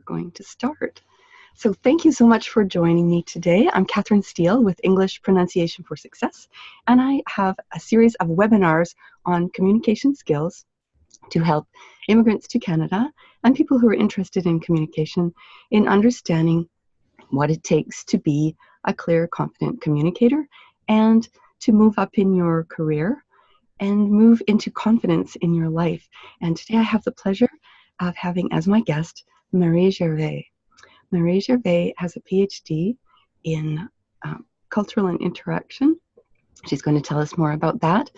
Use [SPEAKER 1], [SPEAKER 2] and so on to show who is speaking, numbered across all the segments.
[SPEAKER 1] going to start. So thank you so much for joining me today. I'm Catherine Steele with English Pronunciation for Success, and I have a series of webinars on communication skills to help immigrants to Canada and people who are interested in communication in understanding what it takes to be a clear, confident communicator and to move up in your career and move into confidence in your life. And today I have the pleasure of having as my guest Marie Gervais. Marie Gervais has a PhD in cultural and interaction. She's going to tell us more about that.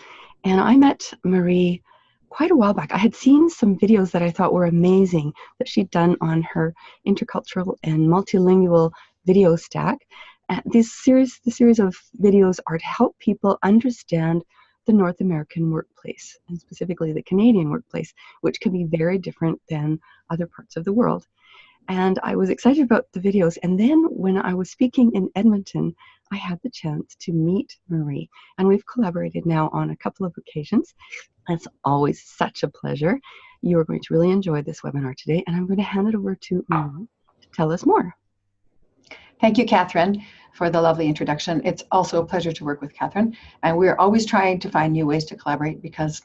[SPEAKER 1] And I met Marie quite a while back. I had seen some videos that I thought were amazing that she'd done on her intercultural and multilingual video stack. The series of videos are to help people understand the North American workplace, and specifically the Canadian workplace, which can be very different than other parts of the world. And I was excited about the videos. And then when I was speaking in Edmonton, I had the chance to meet Marie. And we've collaborated now on a couple of occasions. It's always such a pleasure. You are going to really enjoy this webinar today. And I'm going to hand it over to Marie to tell us more.
[SPEAKER 2] Thank you, Catherine, for the lovely introduction. It's also a pleasure to work with Catherine. And we're always trying to find new ways to collaborate because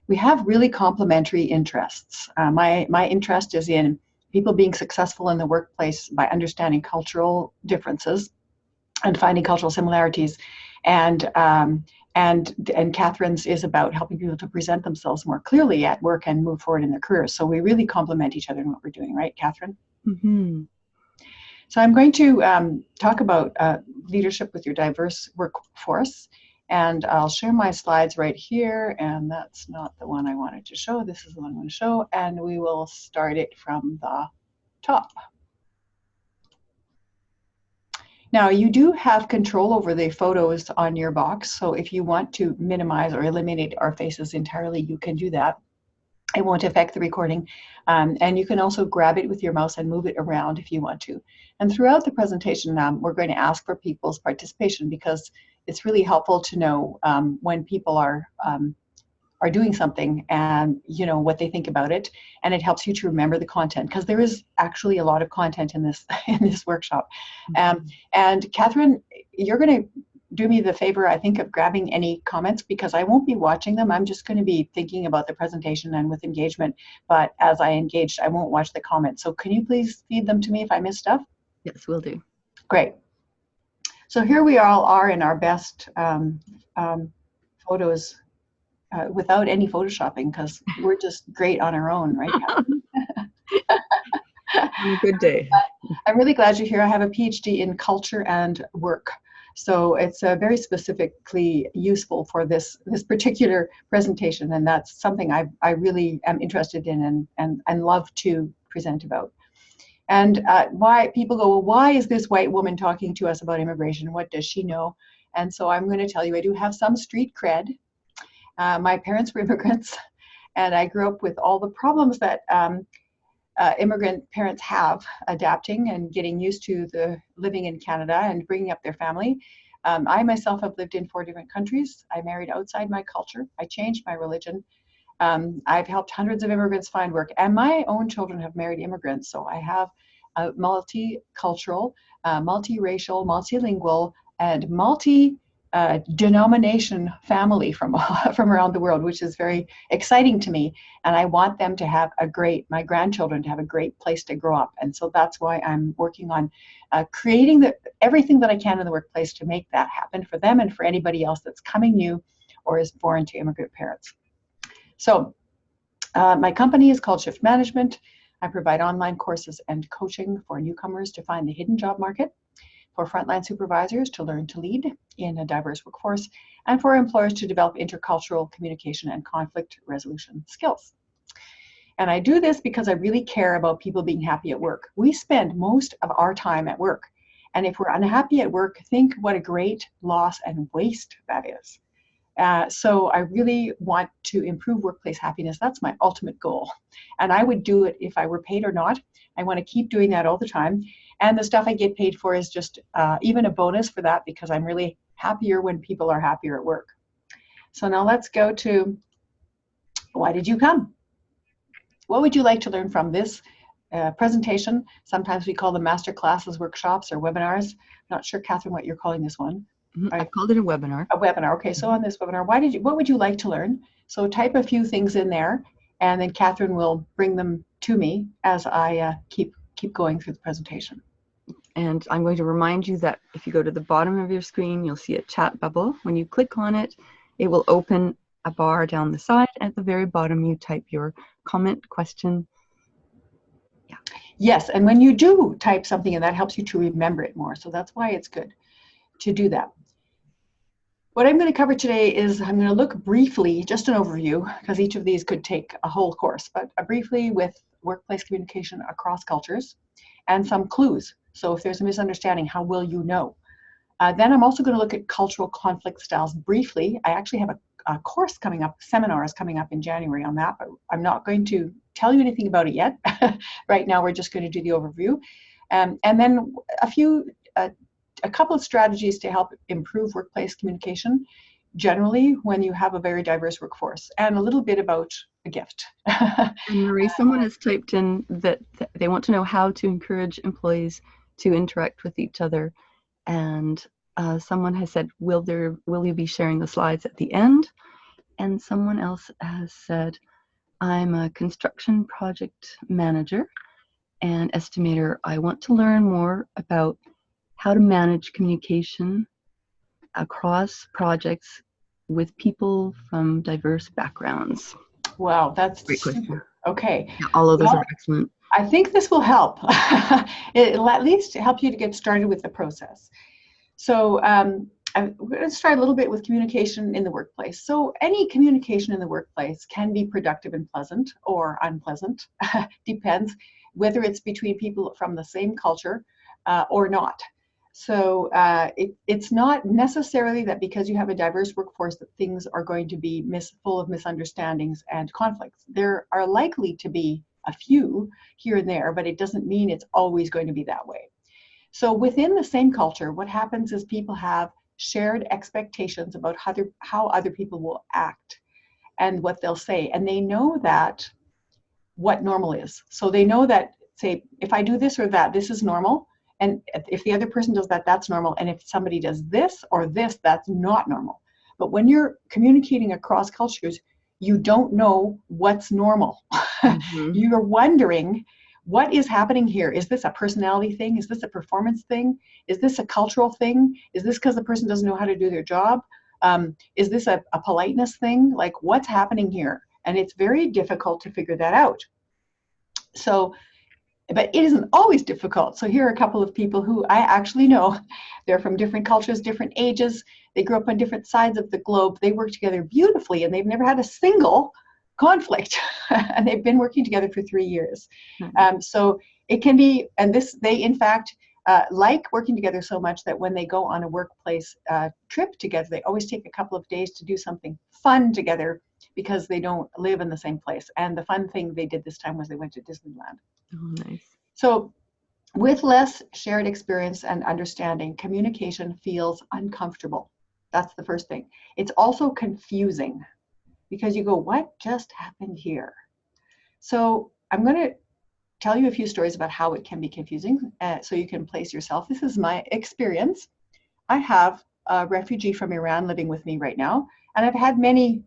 [SPEAKER 2] we have really complementary interests. My interest is in people being successful in the workplace by understanding cultural differences and finding cultural similarities. And Catherine's is about helping people to present themselves more clearly at work and move forward in their careers. So we really complement each other in what we're doing, right, Catherine?
[SPEAKER 1] Mm-hmm.
[SPEAKER 2] So I'm going to talk about leadership with your diverse workforce, and I'll share my slides right here, and that's not the one I wanted to show. This is the one I'm going to show, and we will start it from the top. Now, you do have control over the photos on your box, so if you want to minimize or eliminate our faces entirely, you can do that. It won't affect the recording. And you can also grab it with your mouse and move it around if you want to. And throughout the presentation, we're going to ask for people's participation because it's really helpful to know when people are doing something and what they think about it. And it helps you to remember the content because there is actually a lot of content in this workshop. And Catherine, you're going to do me the favor, I think, of grabbing any comments because I won't be watching them. I'm just going to be thinking about the presentation and with engagement. But as I engaged, I won't watch the comments. So can you please feed them to me if I miss stuff?
[SPEAKER 1] Yes, will do.
[SPEAKER 2] Great. So here we all are in our best photos without any photoshopping because we're just great on our own, right?
[SPEAKER 1] On a good day.
[SPEAKER 2] I'm really glad you're here. I have a PhD in culture and work. So it's very specifically useful for this particular presentation, and that's something I really am interested in and love to present about. And why people go, well, why is this white woman talking to us about immigration? What does she know? And so I'm going to tell you, I do have some street cred. My parents were immigrants, and I grew up with all the problems that immigrant parents have adapting and getting used to the living in Canada and bringing up their family. I myself have lived in 4 different countries. I married outside my culture. I changed my religion. I've helped hundreds of immigrants find work, and my own children have married immigrants. So I have a multicultural, multiracial, multilingual, and multi-denomination family from around the world, which is very exciting to me. And I want them to have my grandchildren to have a great place to grow up. And so that's why I'm working on creating everything that I can in the workplace to make that happen for them and for anybody else that's coming new or is born to immigrant parents. So my company is called Shift Management. I provide online courses and coaching for newcomers to find the hidden job market, for frontline supervisors to learn to lead in a diverse workforce, and for employers to develop intercultural communication and conflict resolution skills. And I do this because I really care about people being happy at work. We spend most of our time at work. And if we're unhappy at work, think what a great loss and waste that is. So I really want to improve workplace happiness. That's my ultimate goal. And I would do it if I were paid or not. I want to keep doing that all the time. And the stuff I get paid for is just even a bonus for that because I'm really happier when people are happier at work. So now let's go to, why did you come? What would you like to learn from this presentation. Sometimes we call them master classes, workshops, or webinars. Not sure, Catherine, what you're calling this one.
[SPEAKER 1] I've called it a webinar.
[SPEAKER 2] A webinar. Okay, so on this webinar, what would you like to learn? So type a few things in there, and then Catherine will bring them to me as I keep going through the presentation.
[SPEAKER 1] And I'm going to remind you that if you go to the bottom of your screen, you'll see a chat bubble. When you click on it, it will open a bar down the side. At the very bottom, you type your comment, question. Yeah.
[SPEAKER 2] Yes, and when you do type something, and that helps you to remember it more. So that's why it's good to do that. What I'm going to cover today is I'm going to look briefly, just an overview, because each of these could take a whole course, but briefly with workplace communication across cultures and some clues. So if there's a misunderstanding, how will you know? Then I'm also going to look at cultural conflict styles briefly. I actually have a course coming up, seminars coming up in January on that, but I'm not going to tell you anything about it yet. Right now, we're just going to do the overview. And then a couple of strategies to help improve workplace communication, generally when you have a very diverse workforce, and a little bit about a gift.
[SPEAKER 1] And Marie, someone has typed in that they want to know how to encourage employees to interact with each other. And someone has said, will you be sharing the slides at the end? And someone else has said, I'm a construction project manager and estimator. I want to learn more about how to manage communication across projects with people from diverse backgrounds.
[SPEAKER 2] Wow, that's
[SPEAKER 1] great question.
[SPEAKER 2] Okay.
[SPEAKER 1] Yeah, all of those are excellent.
[SPEAKER 2] I think this will help. It'll at least help you to get started with the process. So we're going to start a little bit with communication in the workplace. So any communication in the workplace can be productive and pleasant or unpleasant, depends whether it's between people from the same culture or not. So it's not necessarily that because you have a diverse workforce that things are going to be full of misunderstandings and conflicts. There are likely to be a few here and there, but it doesn't mean it's always going to be that way. So within the same culture, what happens is people have shared expectations about how other people will act and what they'll say. And they know that what normal is. So they know that, say, if I do this or that, this is normal. And if the other person does that, that's normal. And if somebody does this or this, that's not normal. But when you're communicating across cultures, you don't know what's normal. Mm-hmm. You're wondering, what is happening here? Is this a personality thing? Is this a performance thing? Is this a cultural thing? Is this because the person doesn't know how to do their job? Is this a politeness thing? Like, what's happening here? And it's very difficult to figure that out. So, but it isn't always difficult. So here are a couple of people who I actually know. They're from different cultures, different ages. They grew up on different sides of the globe. They work together beautifully, and they've never had a single conflict. And they've been working together for 3 years. Mm-hmm. So it can be, and they in fact like working together so much that when they go on a workplace trip together, they always take a couple of days to do something fun together because they don't live in the same place. And the fun thing they did this time was they went to Disneyland.
[SPEAKER 1] Oh, nice.
[SPEAKER 2] So with less shared experience and understanding, communication feels uncomfortable. That's the first thing. It's also confusing because you go, what just happened here? So I'm going to tell you a few stories about how it can be confusing so you can place yourself. This is my experience. I have a refugee from Iran living with me right now, and I've had many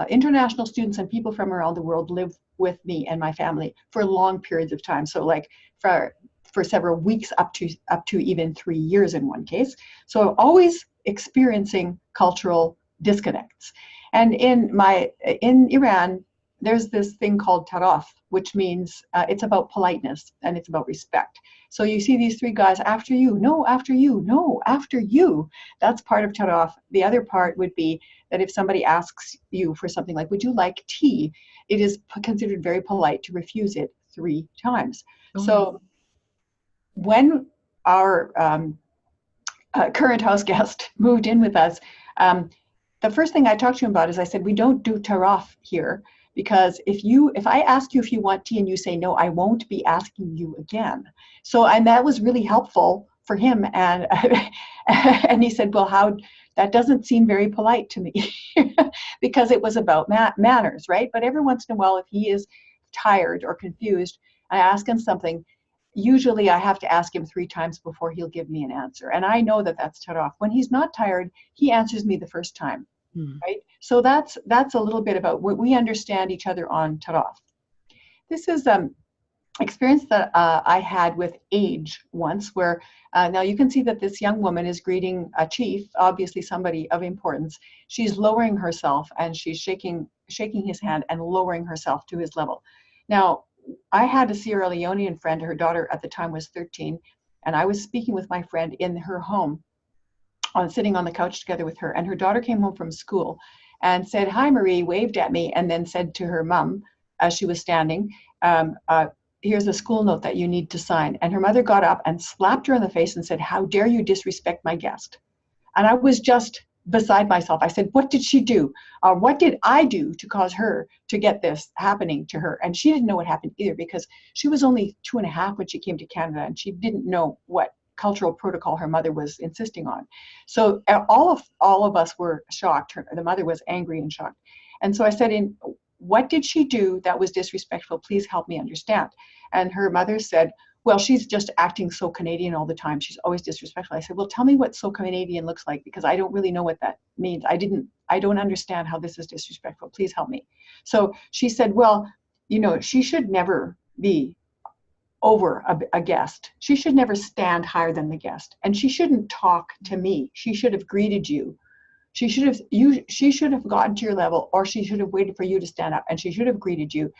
[SPEAKER 2] international students and people from around the world live with me and my family for long periods of time. So like for several weeks up to even 3 years in one case. So I'm always experiencing cultural disconnects. And in Iran, there's this thing called taraf, which means it's about politeness and it's about respect. So you see these 3 guys, after you, no, after you, no, after you. That's part of taraf. The other part would be that if somebody asks you for something like, would you like tea? It is considered very polite to refuse it 3 times. Oh. So when our current house guest moved in with us, the first thing I talked to him about is I said, we don't do taraf here, because if I ask you if you want tea and you say no, I won't be asking you again. So, and that was really helpful for him. And and he said, well, that doesn't seem very polite to me because it was about manners, right? But every once in a while, if he is tired or confused, I ask him something, usually I have to ask him 3 times before he'll give me an answer. And I know that that's cut off. When he's not tired, he answers me the first time, right? So that's a little bit about what we understand each other on off. This is experience that I had with age once, where now you can see that this young woman is greeting a chief, obviously somebody of importance. She's lowering herself and she's shaking his hand and lowering herself to his level. Now, I had a Sierra Leonean friend. Her daughter at the time was 13, and I was speaking with my friend in her home, sitting on the couch together with her, and her daughter came home from school and said, "Hi, Marie," waved at me, and then said to her mom as she was standing, "Here's a school note that you need to sign." And her mother got up and slapped her in the face and said, "How dare you disrespect my guest?" And I was just beside myself. I said, "What did she do? What did I do to cause her to get this happening to her?" And she didn't know what happened either, because she was only 2.5 when she came to Canada, and she didn't know what cultural protocol her mother was insisting on. So all of us were shocked. The mother was angry and shocked. And so I said, "What did she do that was disrespectful? Please help me understand." And her mother said, "Well, she's just acting so Canadian all the time. She's always disrespectful." I said, "Well, tell me what so Canadian looks like, because I don't really know what that means. I don't understand how this is disrespectful. Please help me." So she said, "Well, she should never be over a guest. She should never stand higher than the guest. And she shouldn't talk to me. She should have greeted you. She should have gotten to your level, or she should have waited for you to stand up, and she should have greeted you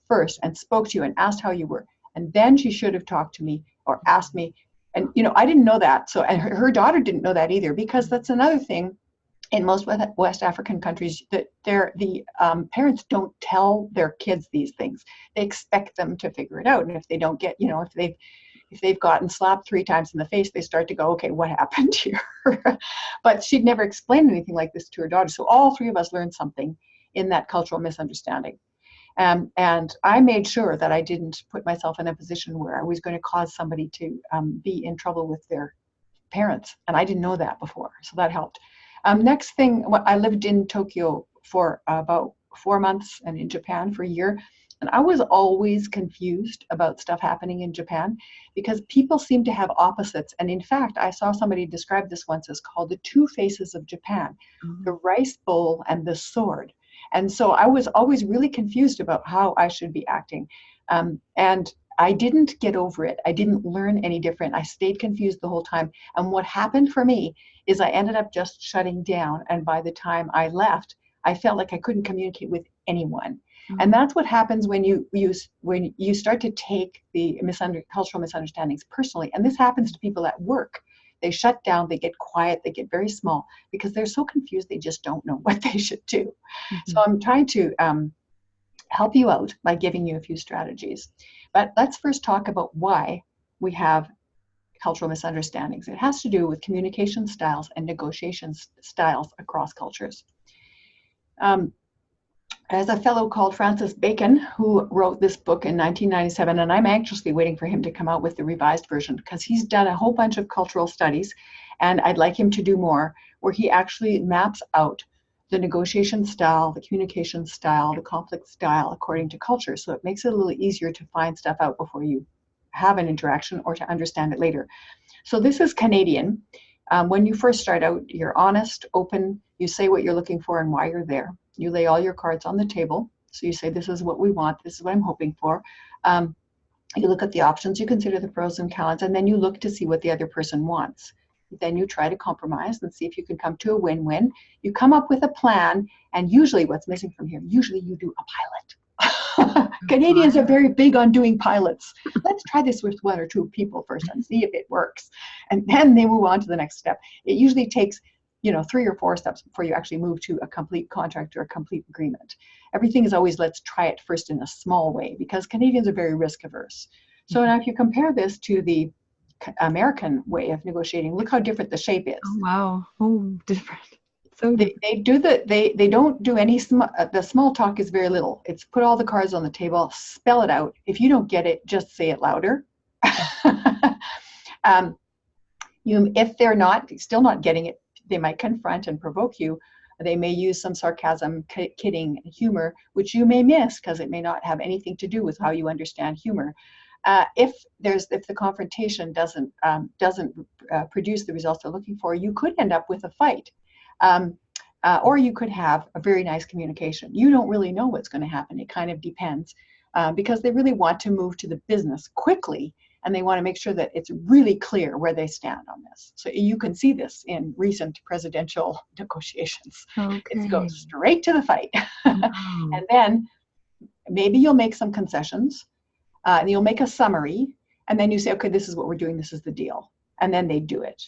[SPEAKER 2] first and spoke to you and asked how you were. And then she should have talked to me or asked me." And, I didn't know that. So, and her daughter didn't know that either, because that's another thing in most West African countries, that the parents don't tell their kids these things. They expect them to figure it out. And if they don't get, if they've gotten slapped 3 times in the face, they start to go, "Okay, what happened here?" But she'd never explained anything like this to her daughter. So all 3 of us learned something in that cultural misunderstanding. And I made sure that I didn't put myself in a position where I was going to cause somebody to be in trouble with their parents. And I didn't know that before, so that helped. Next thing, I lived in Tokyo for about 4 months, and in Japan for a year. And I was always confused about stuff happening in Japan, because people seem to have opposites. And in fact, I saw somebody describe this once as called the 2 faces of Japan, the rice bowl and the sword. And so I was always really confused about how I should be acting. And I didn't get over it. I didn't learn any different. I stayed confused the whole time. And what happened for me is I ended up just shutting down. And by the time I left, I felt like I couldn't communicate with anyone. And that's what happens when you start to take the cultural misunderstandings personally. And this happens to people at work. They shut down, they get quiet, they get very small, because they're so confused they just don't know what they should do. So I'm trying to help you out by giving you a few strategies. But let's first talk about why we have cultural misunderstandings. It has to do with communication styles and negotiation styles across cultures. There's a fellow called Francis Bacon who wrote this book in 1997, and I'm anxiously waiting for him to come out with the revised version, because he's done a whole bunch of cultural studies, and I'd like him to do more, where he actually maps out the negotiation style, the communication style, the conflict style according to culture. So it makes it a little easier to find stuff out before you have an interaction, or to understand it later. So this is Canadian. When you first start out, you're honest, open, you say what you're looking for and why you're there. You lay all your cards on the table. So you say, "This is what we want, this is what I'm hoping for." You look at the options, you consider the pros and cons, and then you look to see what the other person wants. Then you try to compromise and see if you can come to a win-win. You come up with a plan, and usually what's missing from here, usually you do a pilot. Canadians are very big on doing pilots. Let's try this with 1 or 2 people first and see if it works. And then they move on to the next step. It usually takes 3 or 4 steps before you actually move to a complete contract or a complete agreement. Everything is always, let's try it first in a small way, because Canadians are very risk averse. So now if you compare this to the American way of negotiating, look how different the shape is.
[SPEAKER 1] Oh, wow. Oh, different. So different.
[SPEAKER 2] They don't do any, the small talk is very little. It's put all the cards on the table, spell it out. If you don't get it, just say it louder. If they're still not getting it, they might confront and provoke you. They may use some sarcasm, kidding, humor, which you may miss because it may not have anything to do with how you understand humor. If the confrontation doesn't produce the results they're looking for, you could end up with a fight. Or you could have a very nice communication. You don't really know what's going to happen. It kind of depends, because they really want to move to the business quickly, and they want to make sure that it's really clear where they stand on this. So you can see this in recent presidential negotiations.
[SPEAKER 1] Okay.
[SPEAKER 2] It goes straight to the fight.
[SPEAKER 1] Wow.
[SPEAKER 2] And then maybe you'll make some concessions, and you'll make a summary, and then you say, okay, this is what we're doing, this is the deal. And then they do it.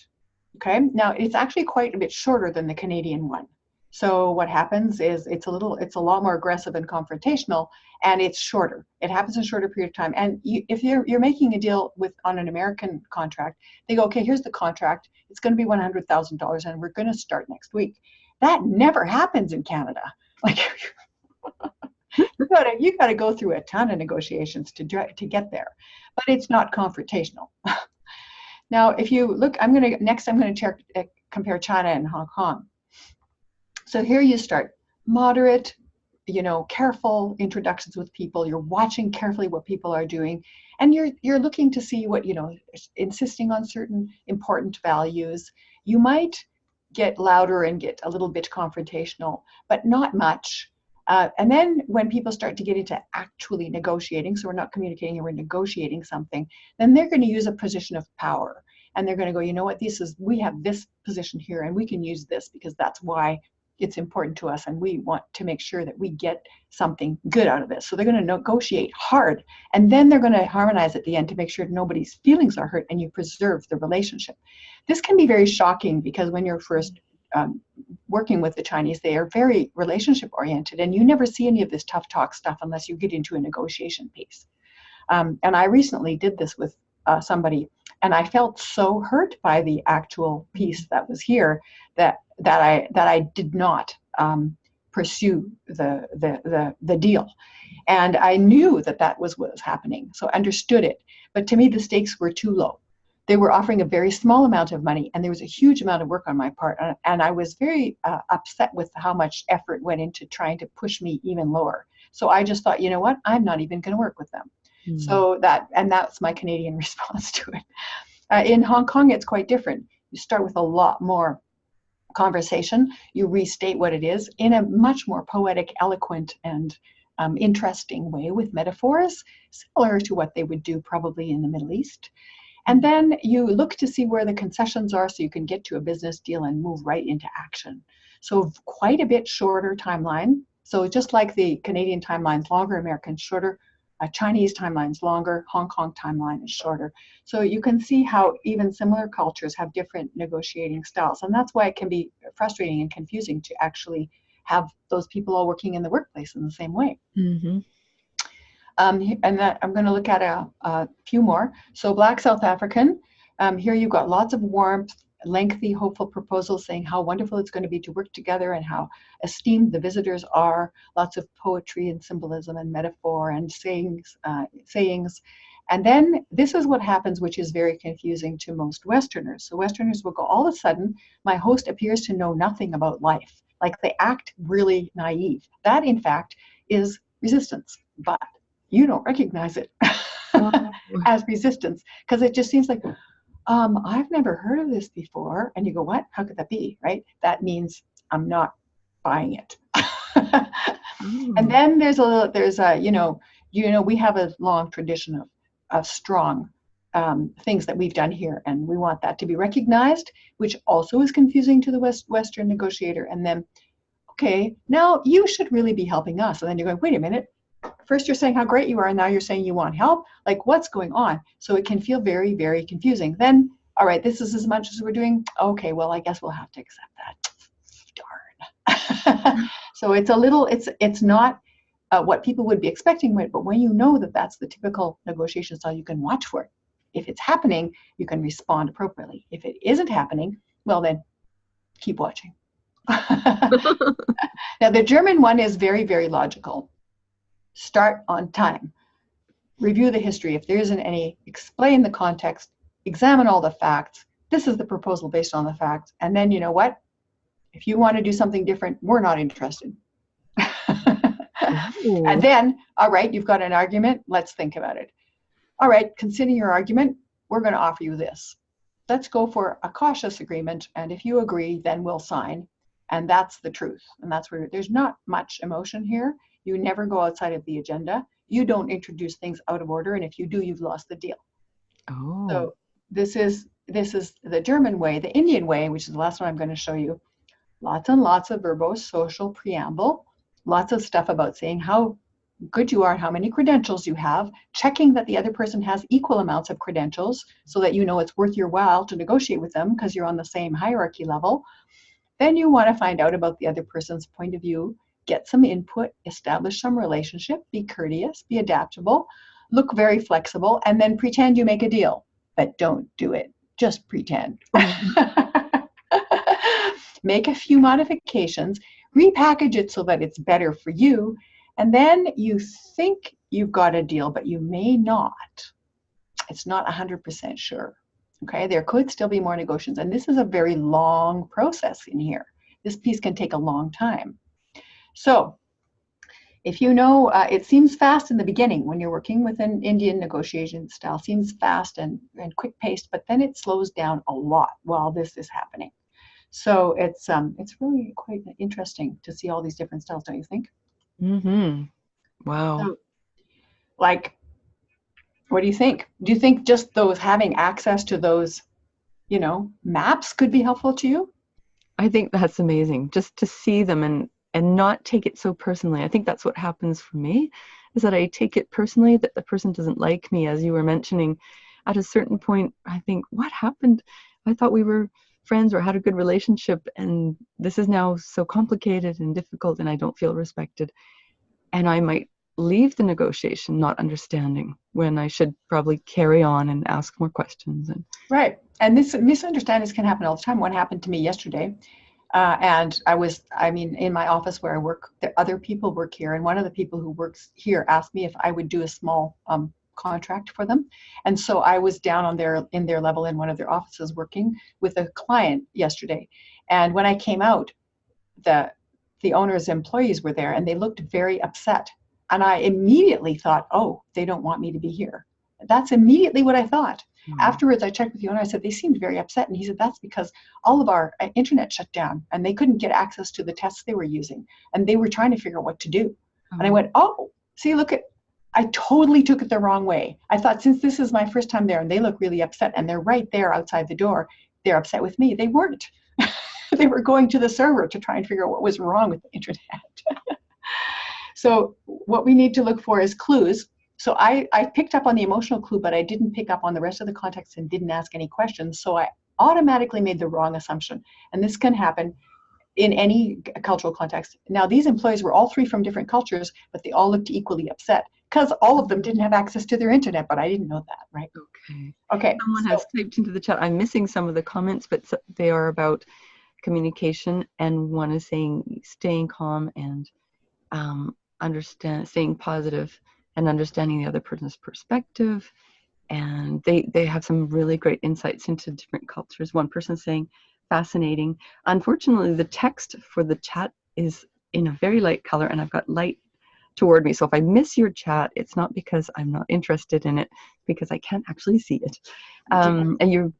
[SPEAKER 2] Okay, now it's actually quite a bit shorter than the Canadian one. So what happens is it's a lot more aggressive and confrontational, and it's shorter. It happens in a shorter period of time. And if you're making a deal on an American contract, they go, okay, here's the contract. It's going to be $100,000, and we're going to start next week. That never happens in Canada. Like you got to go through a ton of negotiations to get there, but it's not confrontational. Now, if you look, I'm going to compare China and Hong Kong. So here you start moderate, careful introductions with people. You're watching carefully what people are doing, and you're looking to see what, insisting on certain important values. You might get louder and get a little bit confrontational, but not much. And then when people start to get into actually negotiating, so we're not communicating and we're negotiating something, then they're going to use a position of power. And they're going to go, you know what, we have this position here, and we can use this because that's why it's important to us, and we want to make sure that we get something good out of this. So they're going to negotiate hard, and then they're going to harmonize at the end to make sure nobody's feelings are hurt and you preserve the relationship. This can be very shocking because when you're first working with the Chinese, they are very relationship oriented, and you never see any of this tough talk stuff unless you get into a negotiation piece. And I recently did this with somebody, and I felt so hurt by the actual piece that was here that I did not pursue the deal. And I knew that was what was happening, so I understood it. But to me, the stakes were too low. They were offering a very small amount of money, and there was a huge amount of work on my part. And I was very upset with how much effort went into trying to push me even lower. So I just thought, you know what, I'm not even going to work with them. Mm-hmm. So that's my Canadian response to it. In Hong Kong, it's quite different. You start with a lot more conversation. You restate what it is in a much more poetic, eloquent, and interesting way with metaphors, similar to what they would do probably in the Middle East. And then you look to see where the concessions are so you can get to a business deal and move right into action. So quite a bit shorter timeline. So just like the Canadian timeline's longer, American's shorter, Chinese timeline's longer, Hong Kong timeline is shorter. So you can see how even similar cultures have different negotiating styles. And that's why it can be frustrating and confusing to actually have those people all working in the workplace in the same way. Mm-hmm. And that I'm going to look at a few more. So Black South African, here you've got lots of warmth, lengthy, hopeful proposals saying how wonderful it's going to be to work together and how esteemed the visitors are, lots of poetry and symbolism and metaphor and sayings. And then this is what happens, which is very confusing to most Westerners. So Westerners will go, all of a sudden, my host appears to know nothing about life. Like they act really naive. That, in fact, is resistance. But you don't recognize it as resistance because it just seems like, I've never heard of this before. And you go, what? How could that be? Right? That means I'm not buying it. And then there's we have a long tradition of strong things that we've done here, and we want that to be recognized, which also is confusing to the Western negotiator. And then, okay, now you should really be helping us. And then you're going, wait a minute. First you're saying how great you are, and now you're saying you want help. Like, what's going on? So it can feel very, very confusing. Then, all right, this is as much as we're doing. Okay, well, I guess we'll have to accept that. Darn. So it's not what people would be expecting, but when you know that that's the typical negotiation style, you can watch for it. If it's happening, you can respond appropriately. If it isn't happening, well, then keep watching. Now, the German one is very, very logical. Start on time. Review the history. If there isn't any, explain the context, examine all the facts. This is the proposal based on the facts. And then you know what? If you want to do something different, we're not interested. And
[SPEAKER 1] Ooh.
[SPEAKER 2] then, all right, you've got an argument. Let's think about it. All right, consider your argument. We're going to offer you this. Let's go for a cautious agreement. And if you agree, then we'll sign. And that's the truth. And that's where there's not much emotion here. You never go outside of the agenda. You don't introduce things out of order. And if you do, you've lost the deal.
[SPEAKER 1] Oh.
[SPEAKER 2] So this is the German way. The Indian way, which is the last one I'm going to show you. Lots and lots of verbose social preamble. Lots of stuff about saying how good you are, how many credentials you have, checking that the other person has equal amounts of credentials so that you know it's worth your while to negotiate with them because you're on the same hierarchy level. Then you want to find out about the other person's point of view, get some input, establish some relationship, be courteous, be adaptable, look very flexible, and then pretend you make a deal. But don't do it. Just pretend. Make a few modifications, repackage it so that it's better for you, and then you think you've got a deal, but you may not. It's not 100% sure. Okay, there could still be more negotiations, and this is a very long process in here. This piece can take a long time. So if you know, it seems fast in the beginning when you're working with an Indian negotiation style, seems fast and quick-paced, but then it slows down a lot while this is happening. So it's really quite interesting to see all these different styles, don't you think?
[SPEAKER 1] Mm-hmm. Wow.
[SPEAKER 2] So, like, what do you think? Do you think just those having access to those, maps could be helpful to you?
[SPEAKER 1] I think that's amazing. Just to see them and not take it so personally. I think that's what happens for me, is that I take it personally that the person doesn't like me, as you were mentioning. At a certain point, I think, what happened? I thought we were friends or had a good relationship, and this is now so complicated and difficult, and I don't feel respected. And I might leave the negotiation not understanding when I should probably carry on and ask more questions. And
[SPEAKER 2] Right. And this misunderstandings can happen all the time. One happened to me yesterday. And in my office where I work, the other people work here. And one of the people who works here asked me if I would do a small contract for them. And so I was down in their level in one of their offices working with a client yesterday. And when I came out, the owner's employees were there and they looked very upset. And I immediately thought, oh, they don't want me to be here. That's immediately what I thought. Afterwards, I checked with the owner. I said, they seemed very upset. And he said, that's because all of our internet shut down and they couldn't get access to the tests they were using. And they were trying to figure out what to do. And I went, oh, see, I totally took it the wrong way. I thought, since this is my first time there and they look really upset and they're right there outside the door, they're upset with me. They weren't. They were going to the server to try and figure out what was wrong with the internet. So what we need to look for is clues. So I picked up on the emotional clue, but I didn't pick up on the rest of the context and didn't ask any questions. So I automatically made the wrong assumption. And this can happen in any cultural context. Now, these employees were all three from different cultures, but they all looked equally upset because all of them didn't have access to their internet, but I didn't know that, right? Okay.
[SPEAKER 1] Someone has typed into the chat. I'm missing some of the comments, but they are about communication, and one is saying staying calm and staying positive and understanding the other person's perspective. And they have some really great insights into different cultures. One person saying fascinating. Unfortunately, the text for the chat is in a very light color and I've got light toward me. So if I miss your chat, it's not because I'm not interested in it, because I can't actually see it. And you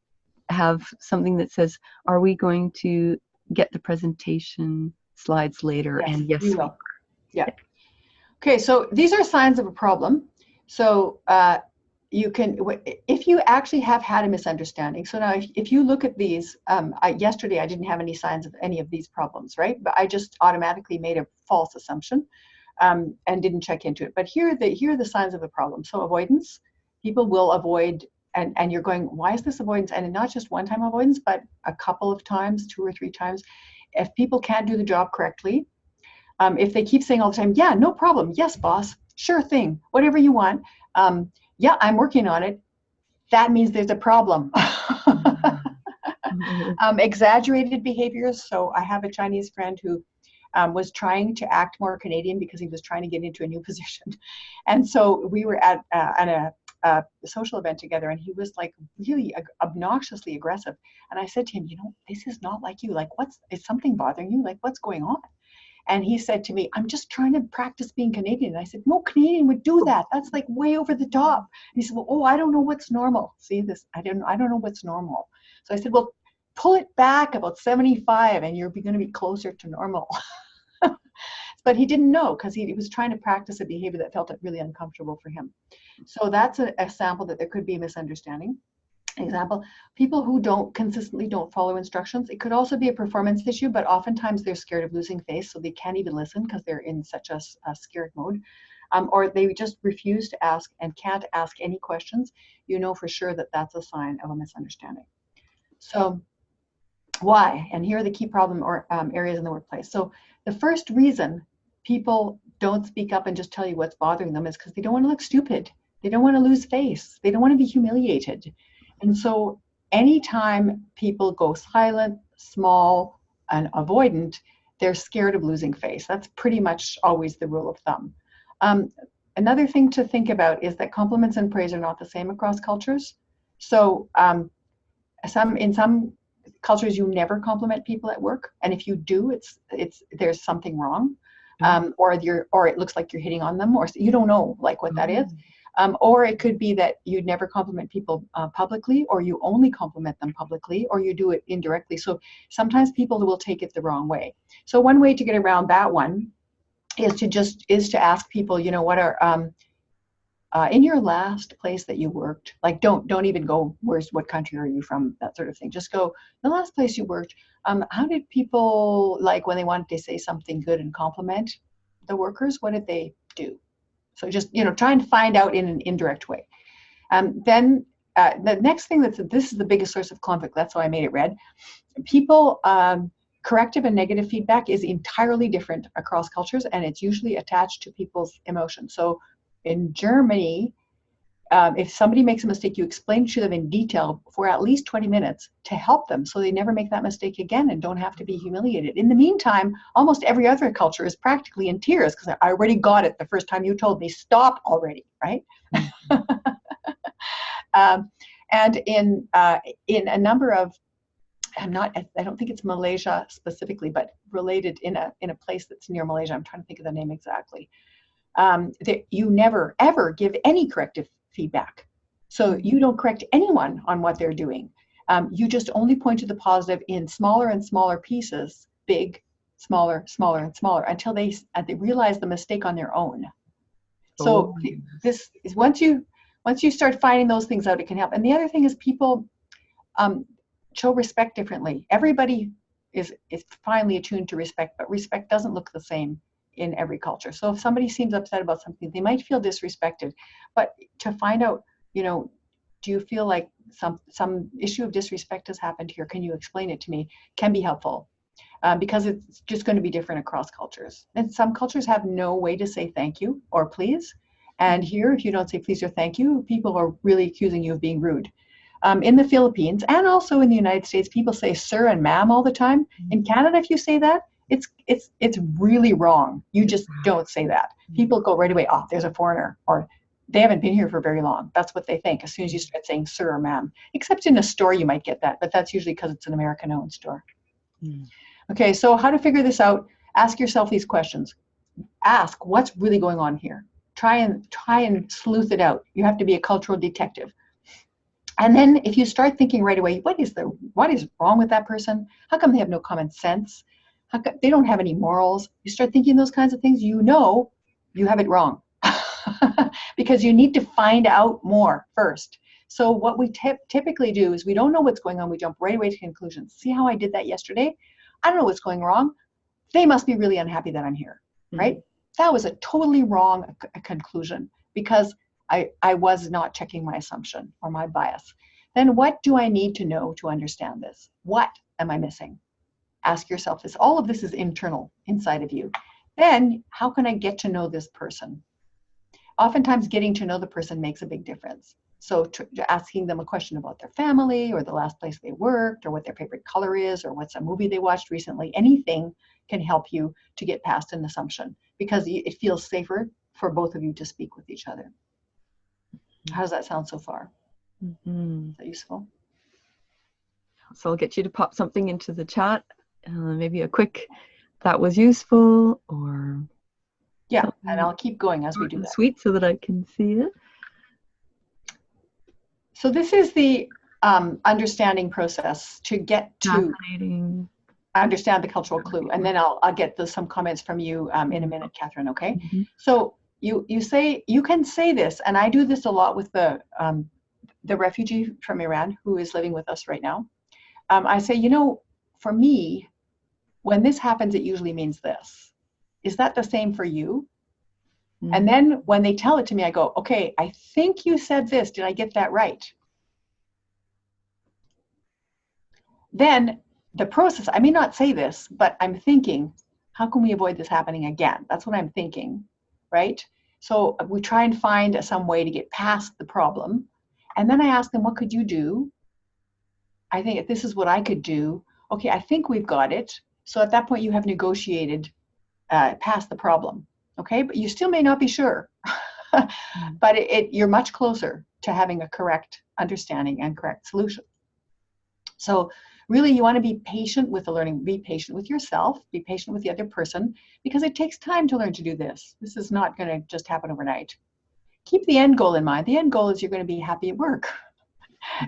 [SPEAKER 1] have something that says, are we going to get the presentation slides later?
[SPEAKER 2] Yes,
[SPEAKER 1] and yes,
[SPEAKER 2] we will. Yeah. Okay, so these are signs of a problem. So you can, if you actually have had a misunderstanding. So now if you look at these, yesterday I didn't have any signs of any of these problems, right? But I just automatically made a false assumption and didn't check into it. But here are the signs of a problem. So avoidance, people will avoid, and you're going, why is this avoidance? And not just one time avoidance, but a couple of times, 2 or 3 times. If people can't do the job correctly, if they keep saying all the time, yeah, no problem, yes, boss, sure thing, whatever you want, yeah, I'm working on it, that means there's a problem. Exaggerated behaviors. So I have a Chinese friend who was trying to act more Canadian because he was trying to get into a new position. And so we were at a social event together, and he was like really obnoxiously aggressive. And I said to him, this is not like you. Like, is something bothering you? Like, what's going on? And he said to me, I'm just trying to practice being Canadian. And I said, no Canadian would do that. That's like way over the top. And he said, well, I don't know what's normal. See this? I don't know what's normal. So I said, well, pull it back about 75 and you're going to be closer to normal. But he didn't know, because he was trying to practice a behavior that felt really uncomfortable for him. So that's a sample that there could be a misunderstanding. Example, people who consistently don't follow instructions. It could also be a performance issue, but oftentimes they're scared of losing face, so they can't even listen because they're in such a scared mode. Or they just refuse to ask and can't ask any questions. You know for sure that that's a sign of a misunderstanding. So why? And here are the key problem or areas in the workplace. So the first reason people don't speak up and just tell you what's bothering them is because they don't want to look stupid. They don't want to lose face. They don't want to be humiliated. And so anytime people go silent, small, and avoidant, they're scared of losing face. That's pretty much always the rule of thumb. Another thing to think about is that compliments and praise are not the same across cultures. So in some cultures, you never compliment people at work, and if you do, there's something wrong, or it looks like you're hitting on them, or you don't know like what that is. Or it could be that you'd never compliment people publicly, or you only compliment them publicly, or you do it indirectly. So sometimes people will take it the wrong way. So one way to get around that one is to ask people, what are in your last place that you worked, like don't even go what country are you from, that sort of thing. Just go, the last place you worked, how did people, like when they wanted to say something good and compliment the workers, what did they do? So just, try and find out in an indirect way. Then the next thing this is the biggest source of conflict. That's why I made it red. People, corrective and negative feedback is entirely different across cultures, and it's usually attached to people's emotions. So in Germany, if somebody makes a mistake, you explain to them in detail for at least 20 minutes to help them so they never make that mistake again and don't have to be humiliated. In the meantime, almost every other culture is practically in tears because I already got it the first time you told me, stop already, right? And in a number of, I don't think it's Malaysia specifically, but related in a place that's near Malaysia. I'm trying to think of the name exactly. That you never ever give any corrective feedback. So you don't correct anyone on what they're doing. You just only point to the positive in smaller and smaller pieces, big, smaller, smaller, and smaller, until they realize the mistake on their own. So this is once you start finding those things out, it can help. And the other thing is people show respect differently. Everybody is finely attuned to respect, but respect doesn't look the same in every culture. So if somebody seems upset about something, they might feel disrespected. But to find out, do you feel like some issue of disrespect has happened here? Can you explain it to me? Can be helpful. Because it's just going to be different across cultures. And some cultures have no way to say thank you or please. And here, if you don't say please or thank you, people are really accusing you of being rude. In the Philippines and also in the United States, people say sir and ma'am all the time. In Canada, if you say that, it's really wrong. You just don't say that. People go right away, oh, there's a foreigner, or they haven't been here for very long. That's what they think as soon as you start saying sir or ma'am. Except in a store you might get that, but that's usually because it's an American-owned store. Okay, so how to figure this out? Ask yourself these questions. Ask what's really going on here. Try and sleuth it out. You have to be a cultural detective. And then if you start thinking right away, what is wrong with that person? How come they have no common sense? How come they don't have any morals? You start thinking those kinds of things, you have it wrong. Because you need to find out more first. So what we typically do is we don't know what's going on. We jump right away to conclusions. See how I did that yesterday? I don't know what's going wrong. They must be really unhappy that I'm here, right? That was a totally wrong conclusion because I was not checking my assumption or my bias. Then what do I need to know to understand this? What am I missing? Ask yourself this. All of this is internal, inside of you. Then how can I get to know this person? Oftentimes getting to know the person makes a big difference. So asking them a question about their family or the last place they worked or what their favorite color is or what's a movie they watched recently, anything can help you to get past an assumption because it feels safer for both of you to speak with each other. How does that sound so far?
[SPEAKER 1] Mm-hmm.
[SPEAKER 2] Is that useful?
[SPEAKER 1] So I'll get you to pop something into the chat, maybe a quick "that was useful" or
[SPEAKER 2] Yeah, and
[SPEAKER 1] something
[SPEAKER 2] I'll keep going as we
[SPEAKER 1] short
[SPEAKER 2] do
[SPEAKER 1] and
[SPEAKER 2] that.
[SPEAKER 1] sweet so that I can see it.
[SPEAKER 2] So this is the understanding process to get to
[SPEAKER 1] Fascinating.
[SPEAKER 2] understand the cultural clue, and then I'll get some comments from you in a minute, Catherine. Okay.
[SPEAKER 1] Mm-hmm.
[SPEAKER 2] So you say you can say this, and I do this a lot with the refugee from Iran who is living with us right now. I say, for me, when this happens, it usually means this. Is that the same for you? And then when they tell it to me, I go, okay, I think you said this. Did I get that right? Then the process, I may not say this, but I'm thinking, how can we avoid this happening again? That's what I'm thinking, right? So we try and find some way to get past the problem. And then I ask them, what could you do? I think this is what I could do. Okay, I think we've got it. So at that point, you have negotiated past the problem. Okay, but you still may not be sure. But you're much closer to having a correct understanding and correct solution. So really, you want to be patient with the learning, be patient with yourself, be patient with the other person, because it takes time to learn to do this. This is not going to just happen overnight. Keep the end goal in mind. The end goal is you're going to be happy at work.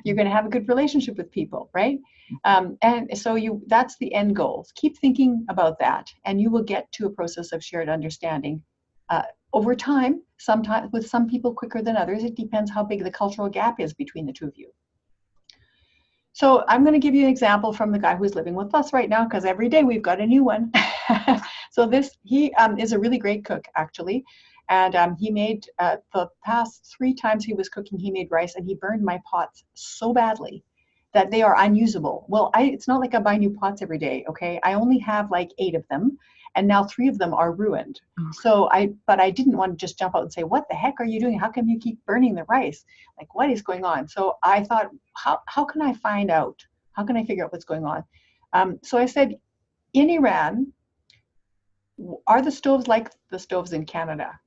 [SPEAKER 2] You're going to have a good relationship with people, right? And so that's the end goal. Keep thinking about that, and you will get to a process of shared understanding over time, sometimes with some people quicker than others. It depends how big the cultural gap is between the two of you. So I'm going to give you an example from the guy who's living with us right now, because every day we've got a new one. So he is a really great cook, actually. And he made, the past 3 times he was cooking, he made rice, and he burned my pots so badly that they are unusable. Well, it's not like I buy new pots every day, okay? I only have like 8 of them, and now 3 of them are ruined. But I didn't want to just jump out and say, what the heck are you doing? How come you keep burning the rice? Like, what is going on? So I thought, how can I find out? How can I figure out what's going on? So I said, in Iran, are the stoves like the stoves in Canada?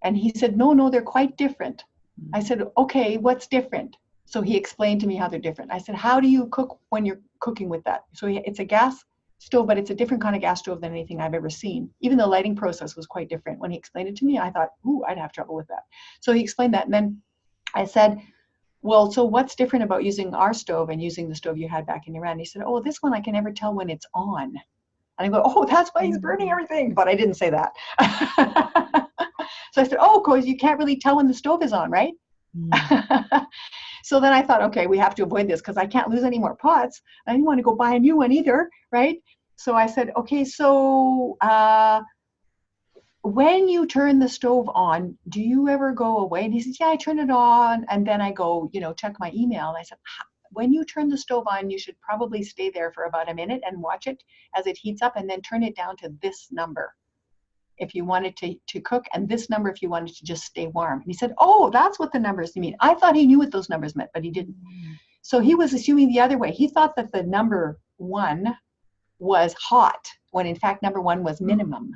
[SPEAKER 2] And he said, no, they're quite different. I said, okay, what's different? So he explained to me how they're different. I said, how do you cook when you're cooking with that? So it's a gas stove, but it's a different kind of gas stove than anything I've ever seen. Even the lighting process was quite different. When he explained it to me, I thought, ooh, I'd have trouble with that. So he explained that. And then I said, well, so what's different about using our stove and using the stove you had back in Iran? He said, oh, this one I can never tell when it's on. And I go, oh, that's why he's burning everything. But I didn't say that. So I said, oh, because you can't really tell when the stove is on, right? So then I thought, okay, we have to avoid this because I can't lose any more pots. I didn't want to go buy a new one either, right? So I said, okay, so when you turn the stove on, do you ever go away? And he says, yeah, I turn it on. And then I go, check my email. And I said, when you turn the stove on, you should probably stay there for about a minute and watch it as it heats up, and then turn it down to this number if you wanted to cook, and this number if you wanted to just stay warm. And he said, oh, that's what the numbers mean. I thought he knew what those numbers meant, but he didn't. So he was assuming the other way. He thought that the number 1 was hot, when in fact number 1 was minimum.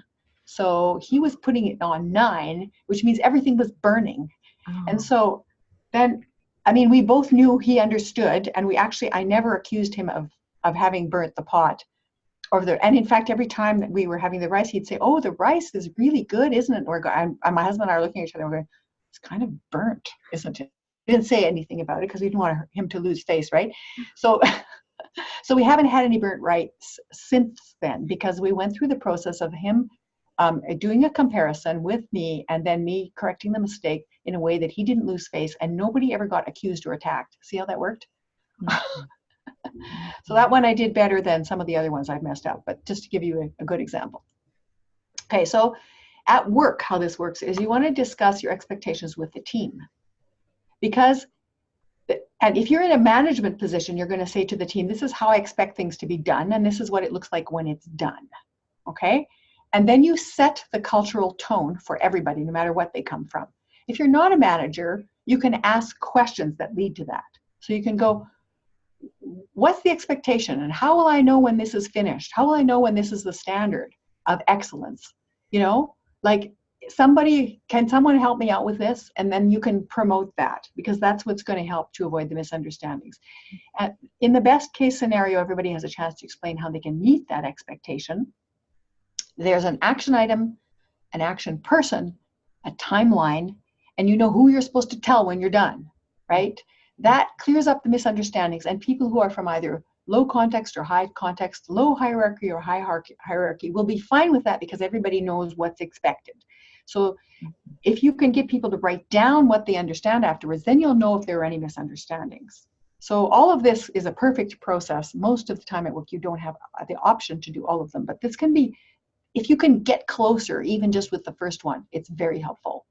[SPEAKER 2] So he was putting it on 9, which means everything was burning. And so then, we both knew he understood, and I never accused him of having burnt the pot. And in fact, every time that we were having the rice, he'd say, oh, the rice is really good, isn't it? And my husband and I are looking at each other and we're going, it's kind of burnt, isn't it? We didn't say anything about it because we didn't want him to lose face, right? So we haven't had any burnt rice since then, because we went through the process of him doing a comparison with me, and then me correcting the mistake in a way that he didn't lose face, and nobody ever got accused or attacked. See how that worked? So that one I did better than some of the other ones I've messed up, but just to give you a good example. Okay, so at work, how this works is you want to discuss your expectations with the team. And if you're in a management position, you're going to say to the team, this is how I expect things to be done, and this is what it looks like when it's done, okay? And then you set the cultural tone for everybody, no matter what they come from. If you're not a manager, you can ask questions that lead to that. So you can go, what's the expectation, and how will I know when this is finished? How will I know when this is the standard of excellence? can someone help me out with this? And then you can promote that, because that's what's going to help to avoid the misunderstandings. In the best case scenario, everybody has a chance to explain how they can meet that expectation. There's an action item, an action person, a timeline, and you know who you're supposed to tell when you're done, right? That clears up the misunderstandings, and people who are from either low context or high context, low hierarchy or high hierarchy will be fine with that, because everybody knows what's expected. So if you can get people to write down what they understand afterwards, then you'll know if there are any misunderstandings. So all of this is a perfect process. Most of the time at work, you don't have the option to do all of them, but this can be, if you can get closer, even just with the first one, it's very helpful.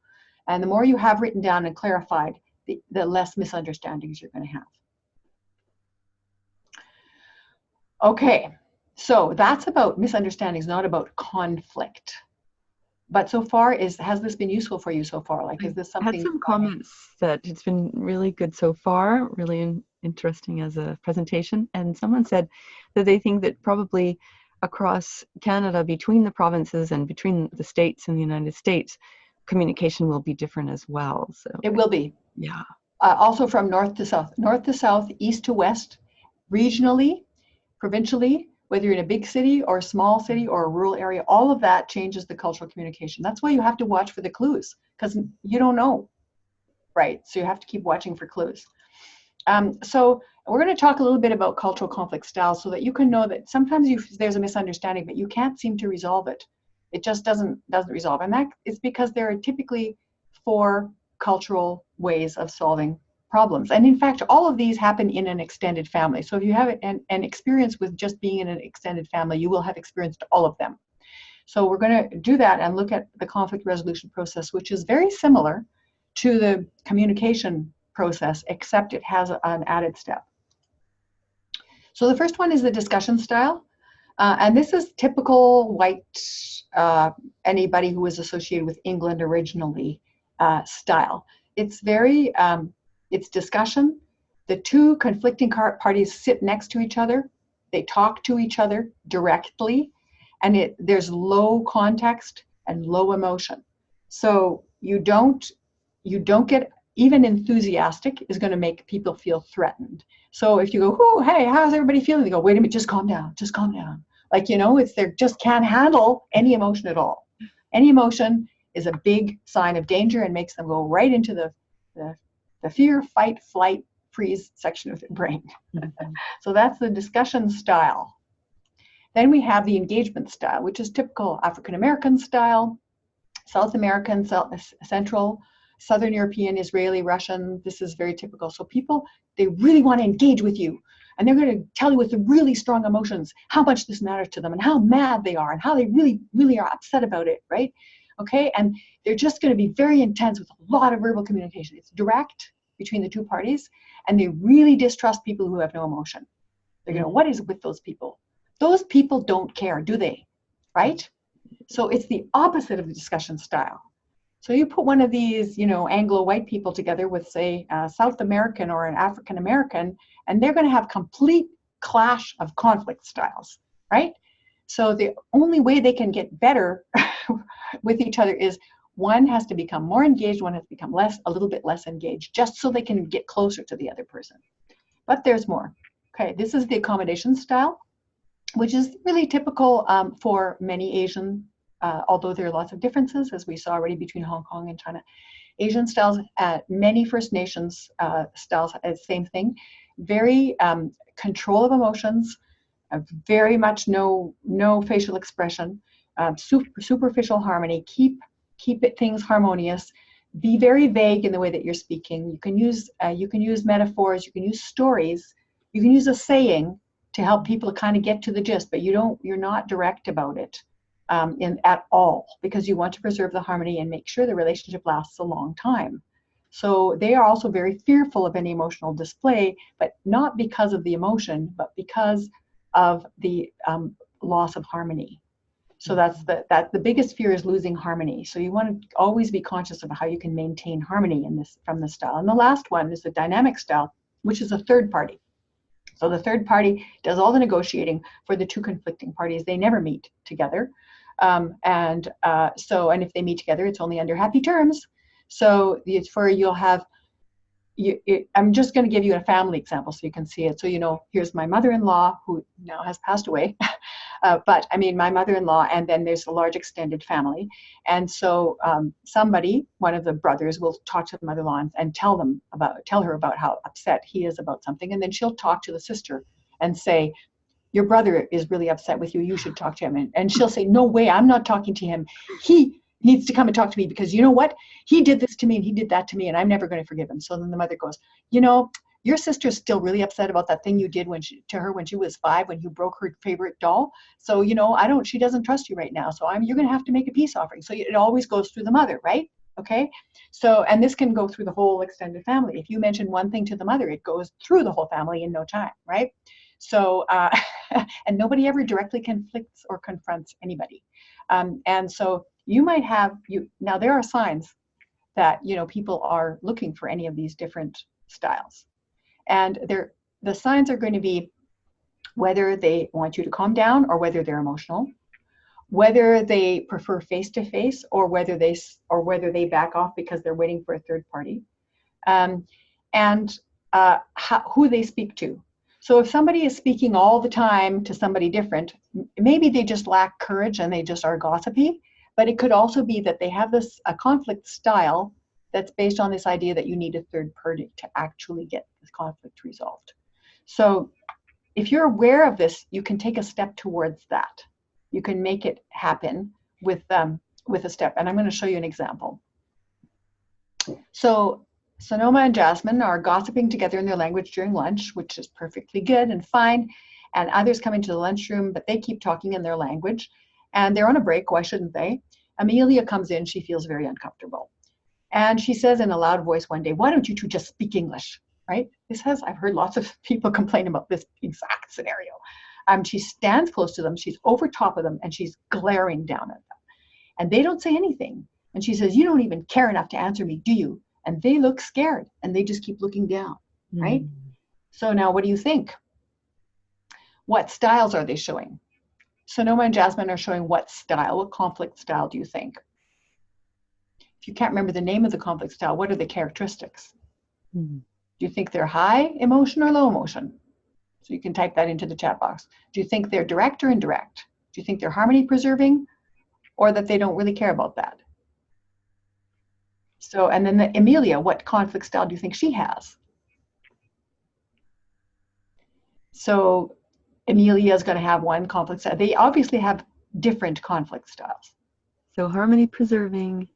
[SPEAKER 2] And the more you have written down and clarified, the less misunderstandings you're going to have. Okay, so that's about misunderstandings, not about conflict. But so far, has this been useful for you so far? Like, is this something?
[SPEAKER 1] I had some comments that it's been really good so far, really interesting as a presentation. And someone said that they think that probably across Canada, between the provinces and between the states and the United States, communication will be different as well. So
[SPEAKER 2] it will be.
[SPEAKER 1] Yeah.
[SPEAKER 2] Also from north to south, east to west, regionally, provincially, whether you're in a big city or a small city or a rural area, all of that changes the cultural communication. That's why you have to watch for the clues, because you don't know, right? So you have to keep watching for clues. So we're going to talk a little bit about cultural conflict styles, so that you can know that sometimes there's a misunderstanding, but you can't seem to resolve it. It just doesn't resolve. And that is because there are typically 4 cultural ways of solving problems. And in fact, all of these happen in an extended family. So if you have an experience with just being in an extended family, you will have experienced all of them. So we're going to do that and look at the conflict resolution process, which is very similar to the communication process, except it has an added step. So the first one is the discussion style. And this is typical white, anybody who was associated with England originally style. It's very, it's discussion. The 2 conflicting parties sit next to each other. They talk to each other directly, and there's low context and low emotion. So you don't get, even enthusiastic is going to make people feel threatened. So if you go, oh, hey, how's everybody feeling? They go, wait a minute, just calm down, just calm down. Like, you know, they just can't handle any emotion at all. Any emotion is a big sign of danger and makes them go right into the fear, fight, flight, freeze section of the brain. Mm-hmm. So that's the discussion style. Then we have the engagement style, which is typical African American style, South American, Central, Southern European, Israeli, Russian. This is very typical. So people, they really want to engage with you. And they're going to tell you with the really strong emotions how much this matters to them and how mad they are and how they really, really are upset about it, right? Okay, and they're just going to be very intense with a lot of verbal communication. It's direct between the 2 parties, and they really distrust people who have no emotion. They're going to, what is with those people? Those people don't care, do they? Right? So it's the opposite of the discussion style. So you put one of these, you know, Anglo-white people together with, say, South American or an African American, and they're going to have complete clash of conflict styles, right? So the only way they can get better with each other is one has to become more engaged, one has to become a little bit less engaged, just so they can get closer to the other person. But there's more. Okay, this is the accommodation style, which is really typical for many Asian, although there are lots of differences, as we saw already between Hong Kong and China. Asian styles, many First Nations styles, same thing. Very control of emotions, very much no facial expression, superficial harmony, keep things harmonious, be very vague in the way that you're speaking. You can use metaphors, you can use stories, you can use a saying to help people kind of get to the gist, but you're not direct about it at all, because you want to preserve the harmony and make sure the relationship lasts a long time. So they are also very fearful of any emotional display, but not because of the emotion, but because of the loss of harmony. So that's the biggest fear is losing harmony. So you want to always be conscious of how you can maintain harmony from this style. And the last one is the dynamic style, which is a third party. So the third party does all the negotiating for the 2 conflicting parties. They never meet together. And if they meet together, it's only under happy terms. So you'll have, I'm just going to give you a family example so you can see it. So, here's my mother-in-law who now has passed away. But I mean, my mother-in-law, and then there's a large extended family. And so one of the brothers will talk to the mother-in-law and tell her about how upset he is about something. And then she'll talk to the sister and say, your brother is really upset with you. You should talk to him. And she'll say, no way, I'm not talking to him. He needs to come and talk to me because you know what? He did this to me and he did that to me and I'm never going to forgive him. So then the mother goes, your sister's still really upset about that thing you did to her when she was 5, when you broke her favorite doll. So, she doesn't trust you right now. So you're going to have to make a peace offering. So it always goes through the mother, right? Okay. So, and this can go through the whole extended family. If you mention one thing to the mother, it goes through the whole family in no time, right? So, and nobody ever directly conflicts or confronts anybody. And so you might have, now there are signs that, people are looking for any of these different styles. And the signs are going to be whether they want you to calm down or whether they're emotional, whether they prefer face-to-face or whether they back off because they're waiting for a third party, and who they speak to. So if somebody is speaking all the time to somebody different, maybe they just lack courage and they just are gossipy, but it could also be that they have a conflict style that's based on this idea that you need a third party to actually get this conflict resolved. So if you're aware of this, you can take a step towards that. You can make it happen with a step. And I'm going to show you an example. So Sonoma and Jasmine are gossiping together in their language during lunch, which is perfectly good and fine. And others come into the lunchroom, but they keep talking in their language. And they're on a break. Why shouldn't they? Amelia comes in. She feels very uncomfortable. And she says in a loud voice one day, why don't you two just speak English, right? I've heard lots of people complain about this exact scenario. She stands close to them. She's over top of them and she's glaring down at them. And they don't say anything. And she says, you don't even care enough to answer me, do you? And they look scared and they just keep looking down, right? So now what do you think? What styles are they showing? Sonoma and Jasmine are showing what style? What conflict style do you think? If you can't remember the name of the conflict style, what are the characteristics? Do you think they're high emotion or low emotion? So you can type that into the chat box. Do you think they're direct or indirect? Do you think they're harmony preserving or that they don't really care about that? So, and then Amelia, what conflict style do you think she has? So Amelia is going to have one conflict style. They obviously have different conflict styles.
[SPEAKER 3] So harmony preserving,